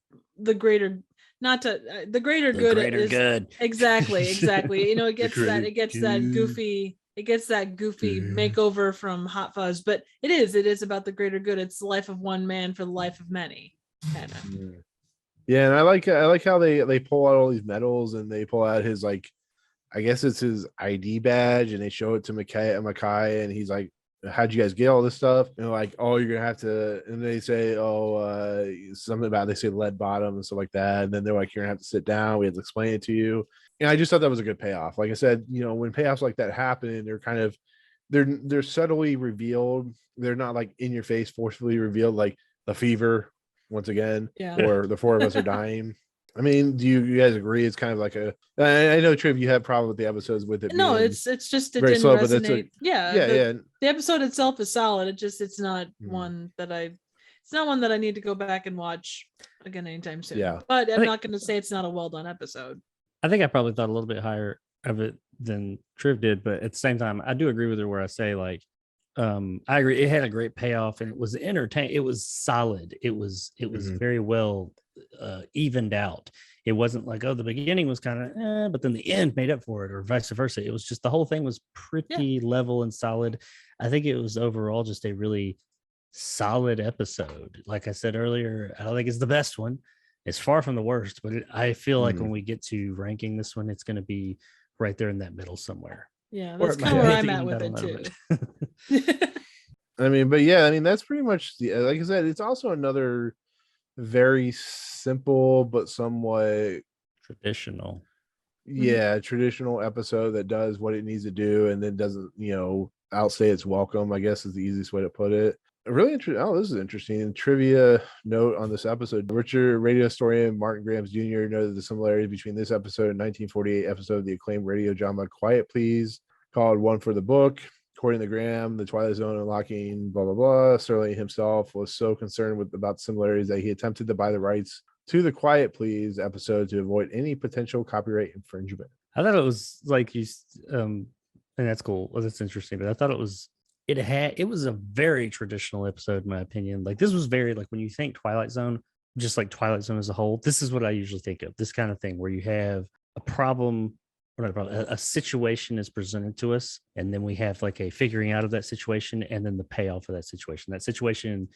greater, the greater good. Exactly. It gets that goofy makeover from Hot Fuzz, but it is about the greater good. It's the life of one man for the life of many. Yeah, and I like how they pull out all these medals, and they pull out his, like, I guess it's his ID badge, and they show it to Mackay, and he's like, how'd you guys get all this stuff? And like, oh, you're gonna have to, and they say, something about, they say lead bottom and stuff like that, and then they're like, you're gonna have to sit down, we have to explain it to you. And I just thought that was a good payoff. Like I said, when payoffs like that happen, they're kind of, they're subtly revealed. They're not like in your face, forcefully revealed, like the fever once again, or the four of us are dying. I mean, do you guys agree? It's kind of like I know, Triv, you have problem with the episodes with it. No, it's just, it very didn't slow, resonate. The episode itself is solid. It's not one that I need to go back and watch again anytime soon. Yeah. But I'm not going to say it's not a well done episode. I think I probably thought a little bit higher of it than Triv did, but at the same time, I do agree with her where I say, like, I agree. It had a great payoff, and it was entertaining. It was solid. It was very well evened out. It wasn't like, oh, the beginning was kind of, but then the end made up for it, or vice versa. It was just, the whole thing was pretty level and solid. I think it was overall just a really solid episode. Like I said earlier, I don't think it's the best one. It's far from the worst, but I feel like when we get to ranking this one, it's going to be right there in that middle somewhere. Yeah, that's kind of where I'm at with it too. I mean, but yeah, I mean, that's pretty much like I said, it's also another very simple but somewhat traditional. Yeah, traditional episode that does what it needs to do and then doesn't, outstay its welcome, I guess is the easiest way to put it. Really interesting. Oh, this is interesting. Trivia note on this episode. Richard radio historian Martin Grahams Jr. noted the similarities between this episode and 1948 episode of the acclaimed radio drama Quiet Please, called One for the Book. According to Graham, the Twilight Zone unlocking blah blah blah. Serling himself was so concerned about similarities that he attempted to buy the rights to the Quiet Please episode to avoid any potential copyright infringement. I thought it was like and that's cool. Well, that's interesting, but I thought it was a very traditional episode in my opinion. Like, this was very, like, when you think Twilight Zone, just like Twilight Zone as a whole, this is what I usually think of. This kind of thing where you have a problem, or not a problem, a situation is presented to us, and then we have like a figuring out of that situation, and then the payoff of that situation. That situation,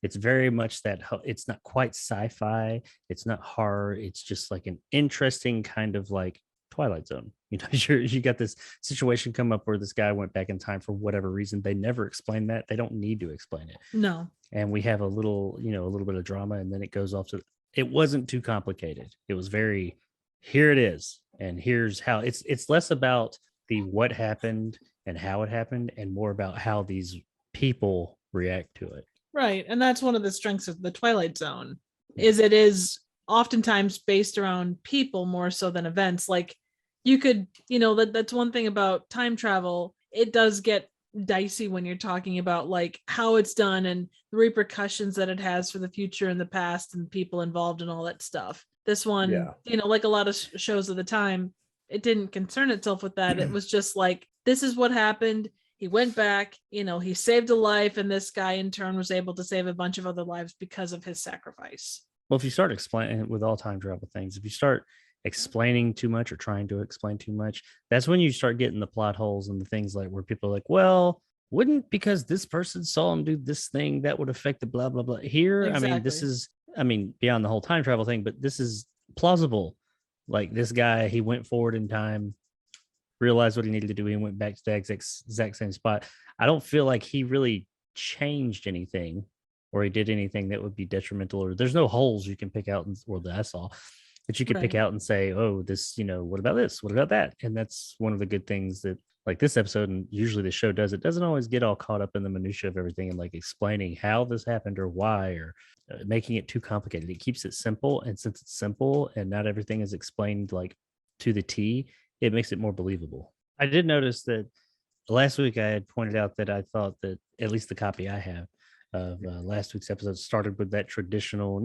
it's very much that it's not quite sci-fi, it's not horror, it's just like an interesting kind of like Twilight Zone. You know, you got this situation come up where this guy went back in time for whatever reason. They never explain that. They don't need to explain it. No. And we have a little bit of drama, and then it goes off to, it wasn't too complicated. It was very, here it is, and here's how. It's less about the what happened and how it happened, and more about how these people react to it. Right. And that's one of the strengths of the Twilight Zone, is it is oftentimes based around people more so than events. Like you could, that's one thing about time travel. It does get dicey when you're talking about like how it's done and the repercussions that it has for the future and the past and people involved and all that stuff. This one, like a lot of shows of the time, it didn't concern itself with that. It was just like, this is what happened. He went back, he saved a life, and this guy in turn was able to save a bunch of other lives because of his sacrifice. Well, if you start explaining with all time travel things, if you start explaining too much or trying to explain too much, that's when you start getting the plot holes and the things like where people are like, well, wouldn't because this person saw him do this thing that would affect the blah blah blah here. Exactly. I mean, this is beyond the whole time travel thing, but this is plausible. Like this guy, he went forward in time, realized what he needed to do, he went back to the exact same spot. I don't feel like he really changed anything or he did anything that would be detrimental, or there's no holes you can pick out, or that I saw, that you could pick out and say, oh, this, what about this? What about that? And that's one of the good things that like this episode, and usually the show does, it doesn't always get all caught up in the minutia of everything and like explaining how this happened or why, or making it too complicated. It keeps it simple. And since it's simple and not everything is explained like to the T, it makes it more believable. I did notice that last week I had pointed out that I thought that at least the copy I have of last week's episode started with that traditional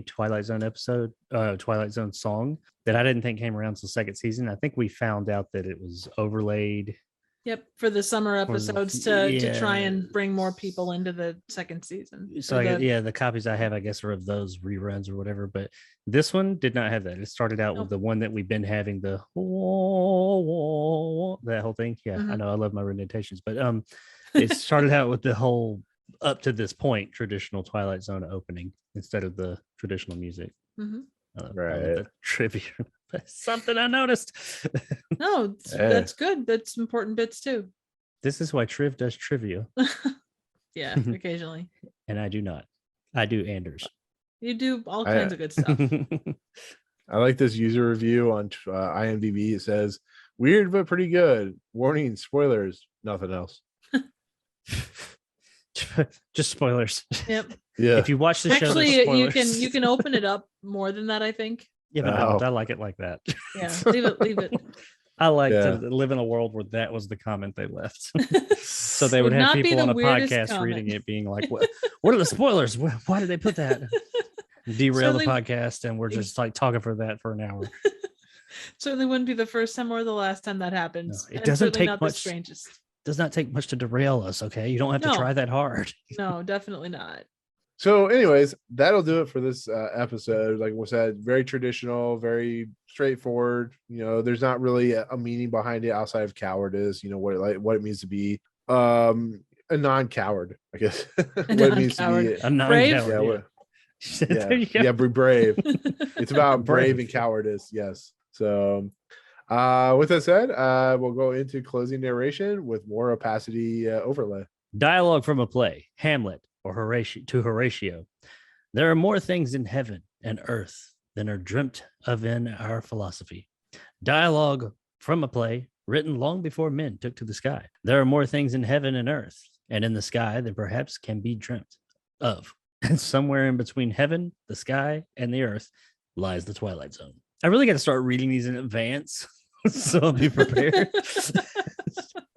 Twilight Zone episode, Twilight Zone song that I didn't think came around till second season. I think we found out that it was overlaid. Yep, for the summer episodes to try and bring more people into the second season. So the copies I have, I guess, are of those reruns or whatever. But this one did not have that. It started out with the one that we've been having, the that whole thing. Yeah, I know I love my renditions, but it started out with the whole up to this point traditional Twilight Zone opening instead of the traditional music. Right, trivia. Something I noticed. No, that's good. That's important bits too. This is why Triv does trivia. Yeah, occasionally. And I do not. I do Anders. You do all kinds of good stuff. I like this user review on IMDb. It says, weird but pretty good. Warning, spoilers, nothing else. Just spoilers. Yep. Yeah. If you watch the show, you can open it up more than that, I think. Yeah, but I like it like that. Yeah, leave it. I like to live in a world where that was the comment they left. So they would have people on a podcast reading it being like, what are the spoilers? Why did they put that? Derail the podcast, and we're just like talking for that for an hour. Certainly wouldn't be the first time or the last time that happens. No, it doesn't take not much. The strangest. Does not take much to derail us. Okay, you don't have to try that hard. No, definitely not. So anyways, that'll do it for this episode. Like we said, very traditional, very straightforward. There's not really a meaning behind it outside of cowardice, what it means to be a non-coward, I guess. What it means to be a non-coward. Be brave. It's about brave and cowardice. Yes. So with that said, we'll go into closing narration with more opacity overlay. Dialogue from a play, Hamlet, or Horatio. There are more things in heaven and earth than are dreamt of in our philosophy. Dialogue from a play written long before men took to the sky. There are more things in heaven and earth and in the sky than perhaps can be dreamt of. And somewhere in between heaven, the sky, and the earth lies the Twilight Zone. I really got to start reading these in advance, so I'll be prepared.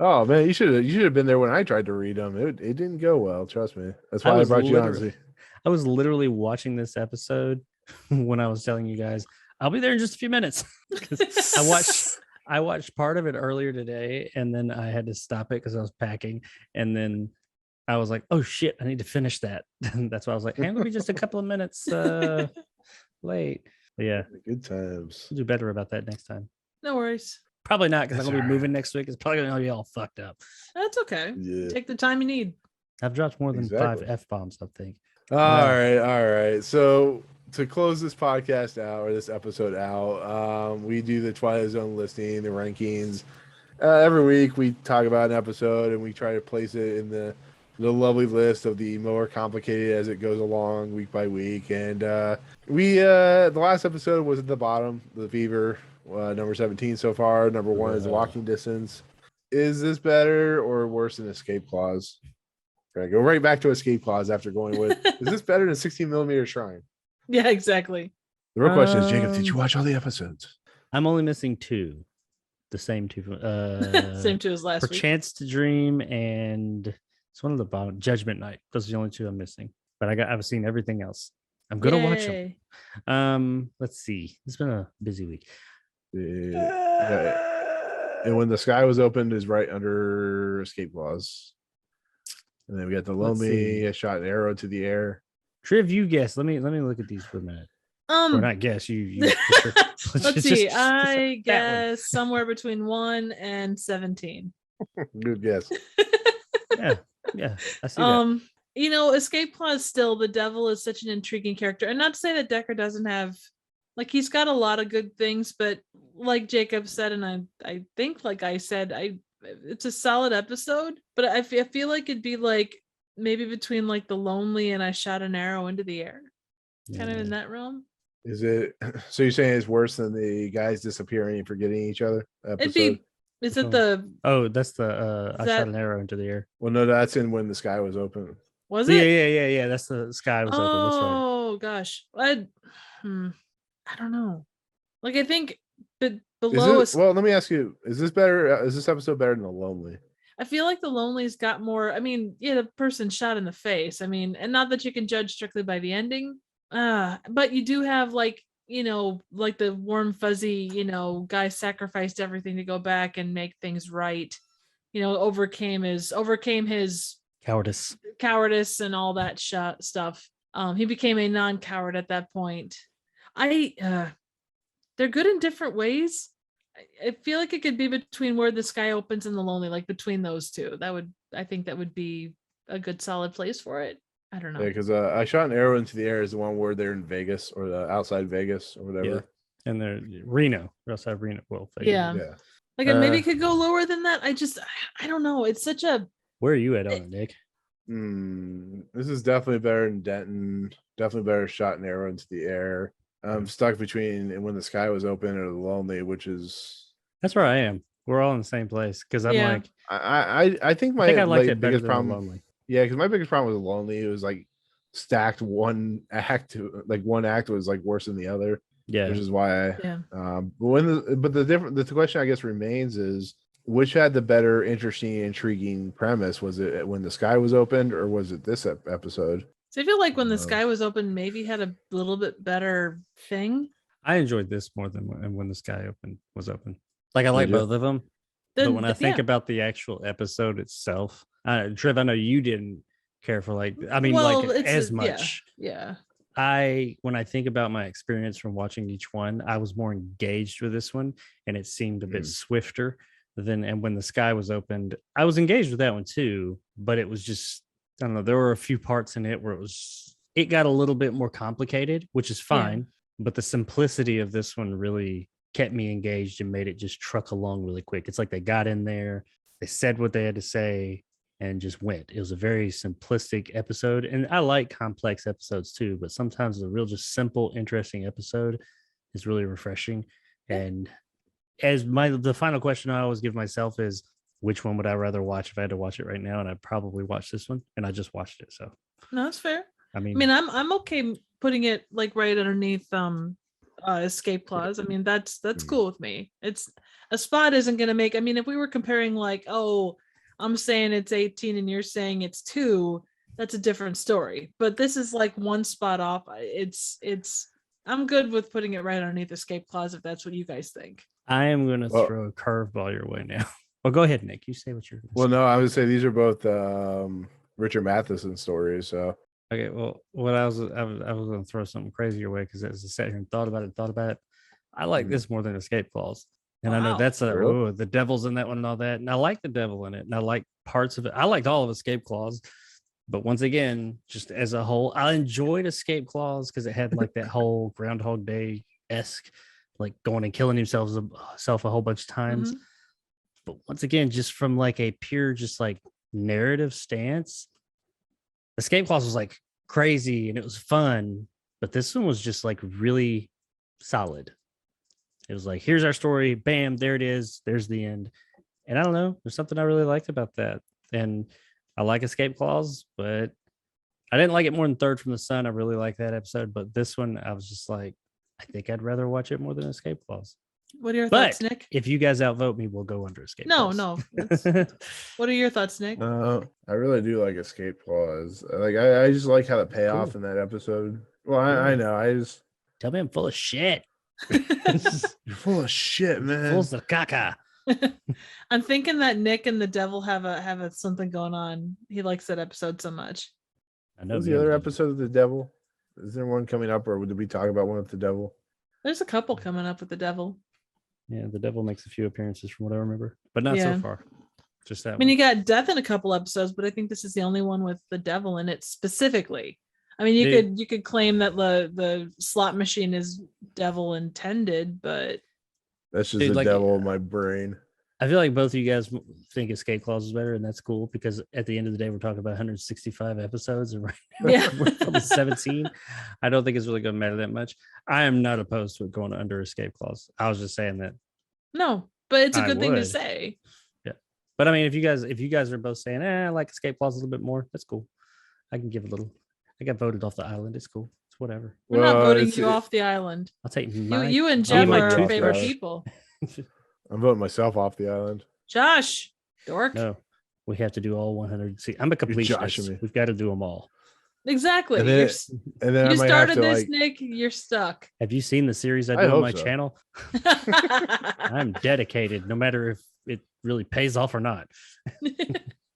Oh man, you should have been there when I tried to read them. It didn't go well. Trust me. That's why I brought you on. I was literally watching this episode when I was telling you guys I'll be there in just a few minutes. I watched part of it earlier today, and then I had to stop it because I was packing, and then I was like, oh shit, I need to finish that. And that's why I was like, hey, I'm gonna be just a couple of minutes late. But yeah, Good times. we'll do better about that next time. No worries. Probably not, because I'm That's gonna be all right. moving next week. It's probably gonna be all fucked up. That's okay. Yeah. Take the time you need. I've dropped more than Exactly. 5 F-bombs, I think. All right. So to close this podcast out, or this episode out, we do the Twilight Zone listing, the rankings. Every week we talk about an episode and we try to place it in the lovely list of the more complicated as it goes along week by week. And the last episode was at the bottom, The Fever, number 17 so far. Number 1 is The Walking Distance. Is this better or worse than Escape Clause? I go right back to Escape Clause after going with, is this better than 16mm Shrine? Yeah, exactly. The real question is, Jacob, did you watch all the episodes? I'm only missing 2. The same 2. Same 2 as last week. Chance to Dream, and it's one of the bottom. Judgment Night. Those are the only 2 I'm missing. But I've seen everything else. I'm gonna watch them. Let's see. It's been a busy week. Yeah. And When the Sky Was Opened is right under Escape Clause. And then we got The Lonely, A Shot an Arrow to the Air. Triv, you guess. Let me look at these for a minute. Or not guess. You let's see. I guess somewhere between 1 and 17. Good guess. Yeah. I see that. You know, Escape Clause still, the devil is such an intriguing character. And not to say that Decker doesn't have, like, he's got a lot of good things, but like Jacob said, and I think like I said, it's a solid episode, but I feel like it'd be like maybe between like The Lonely and I Shot an Arrow into the Air, kind of in that realm. Is it? So you're saying it's worse than the guys disappearing and forgetting each other episode? It'd be. Is it the? Oh, that's the I Shot an Arrow into the Air. Well, no, that's in When the Sky Was Open. Was it? Yeah. That's the Sky Was Open. That's right. Oh gosh, I don't know. Like I think, but below us. Well, let me ask you: is this better? Is this episode better than The Lonely? I feel like The Lonely's got more. I mean, yeah, the person shot in the face. I mean, and not that you can judge strictly by the ending. But you do have like, you know, like the warm fuzzy, you know, guy sacrificed everything to go back and make things right. You know, overcame his cowardice and all that stuff. He became a non-coward at that point. They're good in different ways. I feel like it could be between Where the Sky Opens and The Lonely, like between those 2. I think that would be a good solid place for it. I don't know. Yeah, because I Shot an Arrow into the Air is the one where they're in Vegas or outside Vegas or whatever. Yeah. And they're Reno. They're outside Reno. Well, Vegas. Yeah. Like maybe it could go lower than that. I don't know. It's such a. Where are you at on it, Nick? This is definitely better than Denton. Definitely better Shot an Arrow into the Air. I'm stuck between When the Sky Was Open or The Lonely, which is. That's where I am. We're all in the same place because I'm like. I think I liked it better biggest than problem. The Lonely. Yeah, because my biggest problem with The Lonely, it was like stacked one act. Like one act was like worse than the other. Yeah, which is why the question I guess remains is, which had the better interesting, intriguing premise? Was it When the Sky Was Opened, or was it this episode? So I feel like When the Sky Was Open maybe had a little bit better thing. I enjoyed this more than When the Sky Was Open. Like I like both of them, but when I think about the actual episode itself, Trev, I know you didn't care for as much. Yeah. When I think about my experience from watching each one, I was more engaged with this one, and it seemed a bit swifter and When the Sky Was Opened, I was engaged with that one too, but it was just, I don't know, there were a few parts in it where it got a little bit more complicated, which is fine, but the simplicity of this one really kept me engaged and made it just truck along really quick. It's like they got in there, they said what they had to say, and just went. It was a very simplistic episode, and I like complex episodes too, but sometimes a real just simple, interesting episode is really refreshing. And the final question I always give myself is, which one would I rather watch if I had to watch it right now? And I'd probably watch this one, and I just watched it. So no, that's fair. I mean, I'm okay putting it like right underneath Escape Clause. I mean, that's cool with me. It's a spot isn't going to make. I mean, if we were comparing like, oh, I'm saying it's 18 and you're saying it's 2, that's a different story. But this is like one spot off. I'm good with putting it right underneath Escape Clause if that's what you guys think. I am going to throw a curveball your way now. Well, go ahead, Nick. You say what you're. Well, no, I would say these are both Richard Matheson stories. So Okay, well, what I was going to throw something crazy your way because as I sat here and thought about it, I like this more than Escape Clause. And I know Wow. that's Really? the devil's in that one and all that. And I like the devil in it. And I like parts of it. I liked all of Escape Clause. But once again, just as a whole, I enjoyed Escape Clause because it had like that whole Groundhog Day-esque, like going and killing himself a whole bunch of times. Mhm. But once again, just from like a pure, just like narrative stance, Escape Clause was like crazy and it was fun, but this one was just like really solid. It was like, here's our story, bam, there it is, there's the end. And I don't know, there's something I really liked about that. And I like Escape Clause, but I didn't like it more than Third from the Sun. I really like that episode, but this one I was just like, I think I'd rather watch it more than Escape Clause. What are your But thoughts, Nick? if you guys outvote me, we'll go under Escape No, Clause. no. What are your thoughts, Nick? I really do like Escape Clause. Like I just like how the payoff in that episode. Well, I know. I just Tell me I'm full of shit. you're full of shit, man. Full of caca. I'm thinking that Nick and the devil have a something going on. He likes that episode so much. I know What's the other episode of the devil? Is there one coming up, or did we talk about one with the devil? There's a couple coming up with the devil. Yeah, the devil makes a few appearances from what I remember, but not Yeah. so far. Just that I mean, one. you got death in a couple episodes, but I think this is the only one with the devil in it specifically. I mean, you could claim that the slot machine is devil intended, but That's just Dude, the like, devil in my brain. I feel like both of you guys think Escape Clause is better, and that's cool because at the end of the day, we're talking about 165 episodes, and right now Yeah. we're on 17. I don't think it's really going to matter that much. I am not opposed to it going under Escape Clause. I was just saying that. no, but it's a I good thing to would. say. Yeah, but I mean, if you guys are both saying, I like Escape Clause a little bit more, that's cool. I can give a little. I got voted off the island. It's cool. It's whatever. We're not Well, voting it's- you off the island. I'll take You and me Jeff and my are our toothbrush. favorite people. I'm voting myself off the island. Josh, dork. No, we have to do all 100. See, I'm a joshing completionist. me. We've got to do them all. Exactly. And then- You're And then you I might started have to this, like. Nick. You're stuck. Have you seen the series I I do on hope my so. channel? I'm dedicated, no matter if it really pays off or not.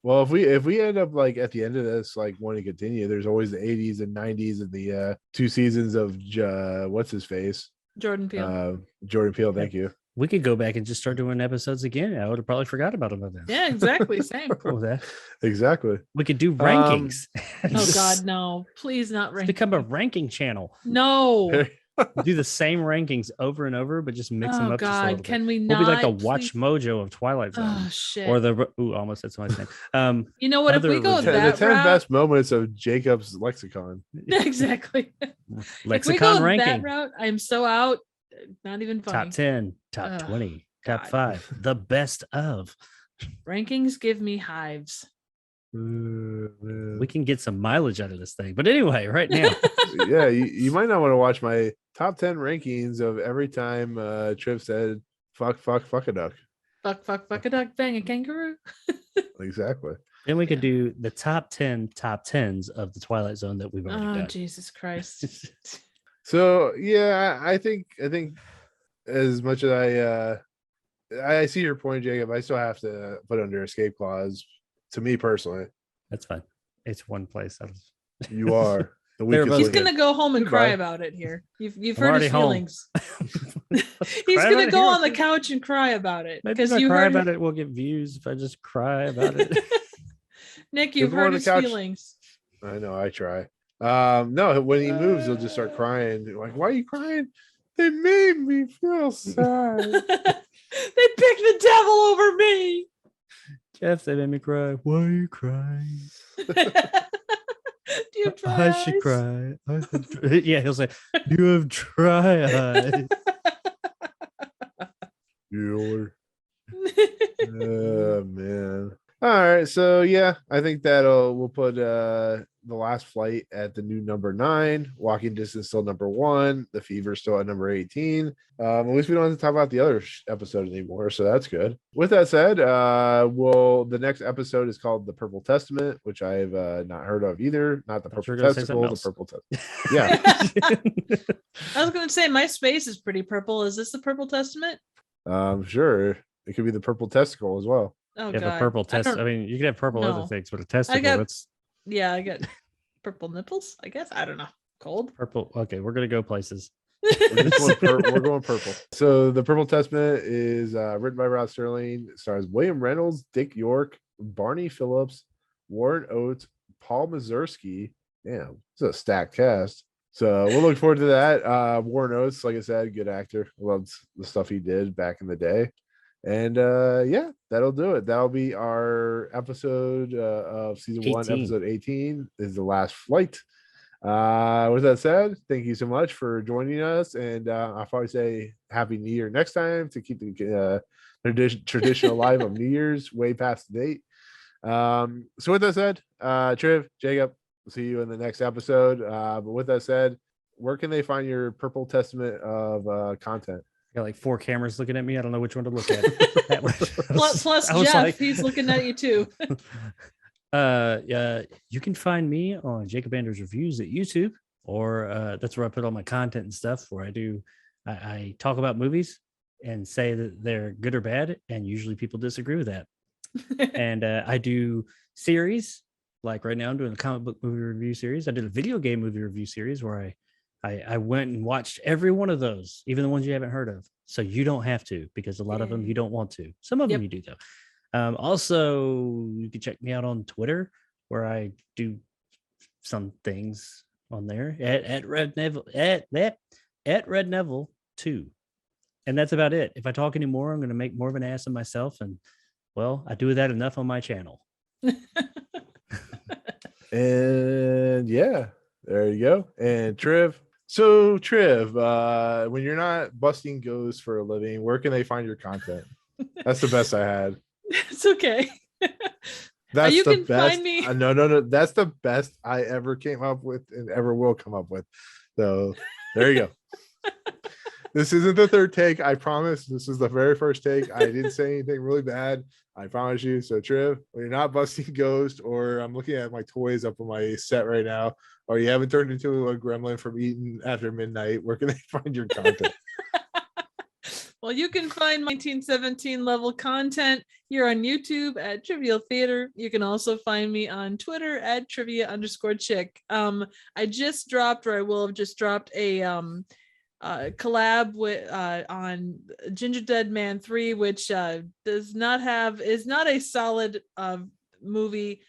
Well, if we end up like at the end of this, like wanting to continue, there's always the 80s and 90s and the 2 seasons of what's his face, Jordan Peele. Jordan Peele. Thank you. We could go back and just start doing episodes again. I would have probably forgot about them by then. Yeah, exactly. Same. Cool with that. Exactly. We could do rankings. Oh God, no! Please not It's rank. become a ranking channel. No. Do the same rankings over and over, but just mix them Oh up. Just a little God, bit. can we We'll not? be like the Watch please? Mojo of Twilight Zone, Oh shit. or the almost said somebody's name. You know what? If other we go The The that 10 route, best moments of Jacob's lexicon. exactly. If we Lexicon go ranking. that route, I'm so out. Not even funny. Top 10, top Ugh, 20, top God. 5, the best of. Rankings give me hives. We can get some mileage out of this thing. But anyway, right now, Yeah, you might not want to watch my top 10 rankings of every time Tripp said fuck a duck. Fuck a duck, bang a kangaroo. Exactly. then we could do the top 10 top 10s of the Twilight Zone that we've already Oh done. Jesus Christ. So yeah, I think as much as I see your point, Jacob, I still have to put under escape clause. To me personally, That's fine. It's one place. you are the They're weakest both He's link. gonna go home and cry Goodbye. about it here. You've I'm heard his already home. feelings. He's Cry gonna about it go here. on the couch and cry about it. Maybe Because if I you cry heard about it, we'll get views. If I just cry about it. Nick, you've Give him on heard the his couch. feelings. I know, I try. No, when he moves, he'll just start crying. Like, why are you crying? They made me feel sad. They picked the devil over me. Jeff, they made me cry. Why are you crying? Do you have dry I eyes? should cry. Yeah, he'll say, you have dry eyes. Bueller. Oh man. All right, so yeah, I think we'll put the last flight at the new number 9, walking distance still number 1, the fever still at number 18. At least we don't have to talk about the other episode anymore, so that's good. With that said, the next episode is called The Purple Testament, which I've not heard of either. Not the Thought you Purple were gonna say Testicle, something the else. Purple Testament. Yeah. I was gonna say my space is pretty purple. Is this the Purple Testament? Sure. It could be the Purple Testicle as well. Oh Yeah, God. the purple test. don't- I mean, you could have purple No. other things, but a testicle, got- that's Yeah, I got purple nipples, I guess. I don't know. Cold. Purple. Okay, we're gonna go places. We're going purple. So the Purple Testament is written by Rod Serling. It stars William Reynolds, Dick York, Barney Phillips, Warren Oates, Paul Mazursky. Damn, it's a stacked cast. So we'll look forward to that. Warren Oates, like I said, good actor. Loved the stuff he did back in the day. And yeah, that'll do it. That'll be our episode of season 1, 18. episode 18 is the last flight. With that said, thank you so much for joining us, and I'll probably say Happy New Year next time to keep the tradition alive of New Year's way past the date. So with that said, Triv, Jacob, we'll see you in the next episode. But with that said, where can they find your Purple Testament of content? I got like 4 cameras looking at me. I don't know which one to look at. Plus Jeff, he's looking at you too. You can find me on Jacob Anders Reviews at YouTube, or that's where I put all my content and stuff, where I talk about movies and say that they're good or bad, and usually people disagree with that. And I do series, like right now I'm doing a comic book movie review series. I did a video game movie review series where I went and watched every one of those, even the ones you haven't heard of. So you don't have to, because a lot of them you don't want to. Some of them you do though. Also, you can check me out on Twitter, where I do some things on there at Red Neville at Red Neville 2. And that's about it. If I talk anymore, I'm going to make more of an ass of myself. And well, I do that enough on my channel. And yeah, there you go. And Triv. So Triv, when you're not busting ghosts for a living, where can they find your content? That's the best I had. It's okay. That's you the can best. find me. No. That's the best I ever came up with and ever will come up with. So there you go. This isn't the third take. I promise. This is the very first take. I didn't say anything really bad. I promise you. So Triv, when you're not busting ghost, or I'm looking at my toys up on my set right now, or you haven't turned into a gremlin from eating after midnight, where can they find your content? Well, you can find 1917 level content here on YouTube at Trivial Theater. You can also find me on Twitter at trivia_chick. I just dropped, or I will have just dropped, a collab with on Ginger Dead Man 3, which is not a solid movie,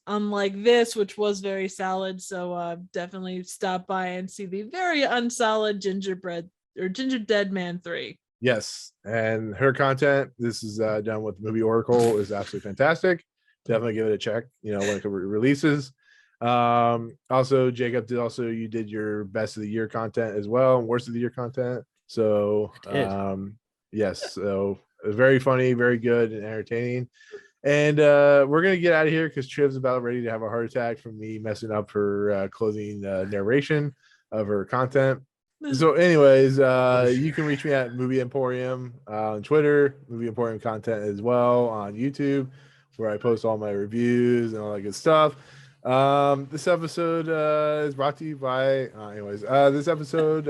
unlike this, which was very solid. So definitely stop by and see the very unsolid Ginger Dead Man 3. Yes, and her content, this is done with Movie Oracle, is absolutely fantastic. Definitely give it a check, when it releases. Also, Jacob, you did your best of the year content as well, and worst of the year content. So yes, so very funny, very good, and entertaining. And we're gonna get out of here because Triv's about ready to have a heart attack from me messing up her closing narration of her content. So anyways, you can reach me at Movie Emporium on Twitter, Movie Emporium content as well on YouTube, where I post all my reviews and all that good stuff. This episode is brought to you by this episode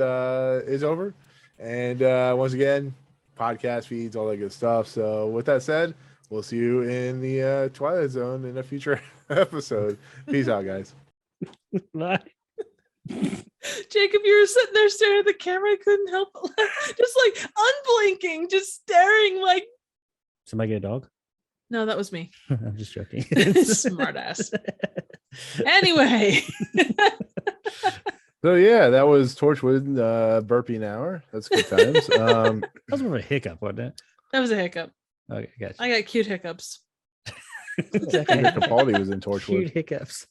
is over, and once again, podcast feeds, all that good stuff. So with that said, we'll see you in the Twilight Zone in a future episode. Peace out, guys. Bye. Jacob, you were sitting there staring at the camera. I couldn't help but laugh. Just like unblinking, just staring like. Somebody get a dog? No, that was me. I'm just joking. Smart ass. Anyway. So yeah, that was Torchwood burping hour. That's good times. That was more of a hiccup, wasn't it? That was a hiccup. Okay, gotcha. I got cute hiccups. Capaldi was in Torchwood. Cute hiccups.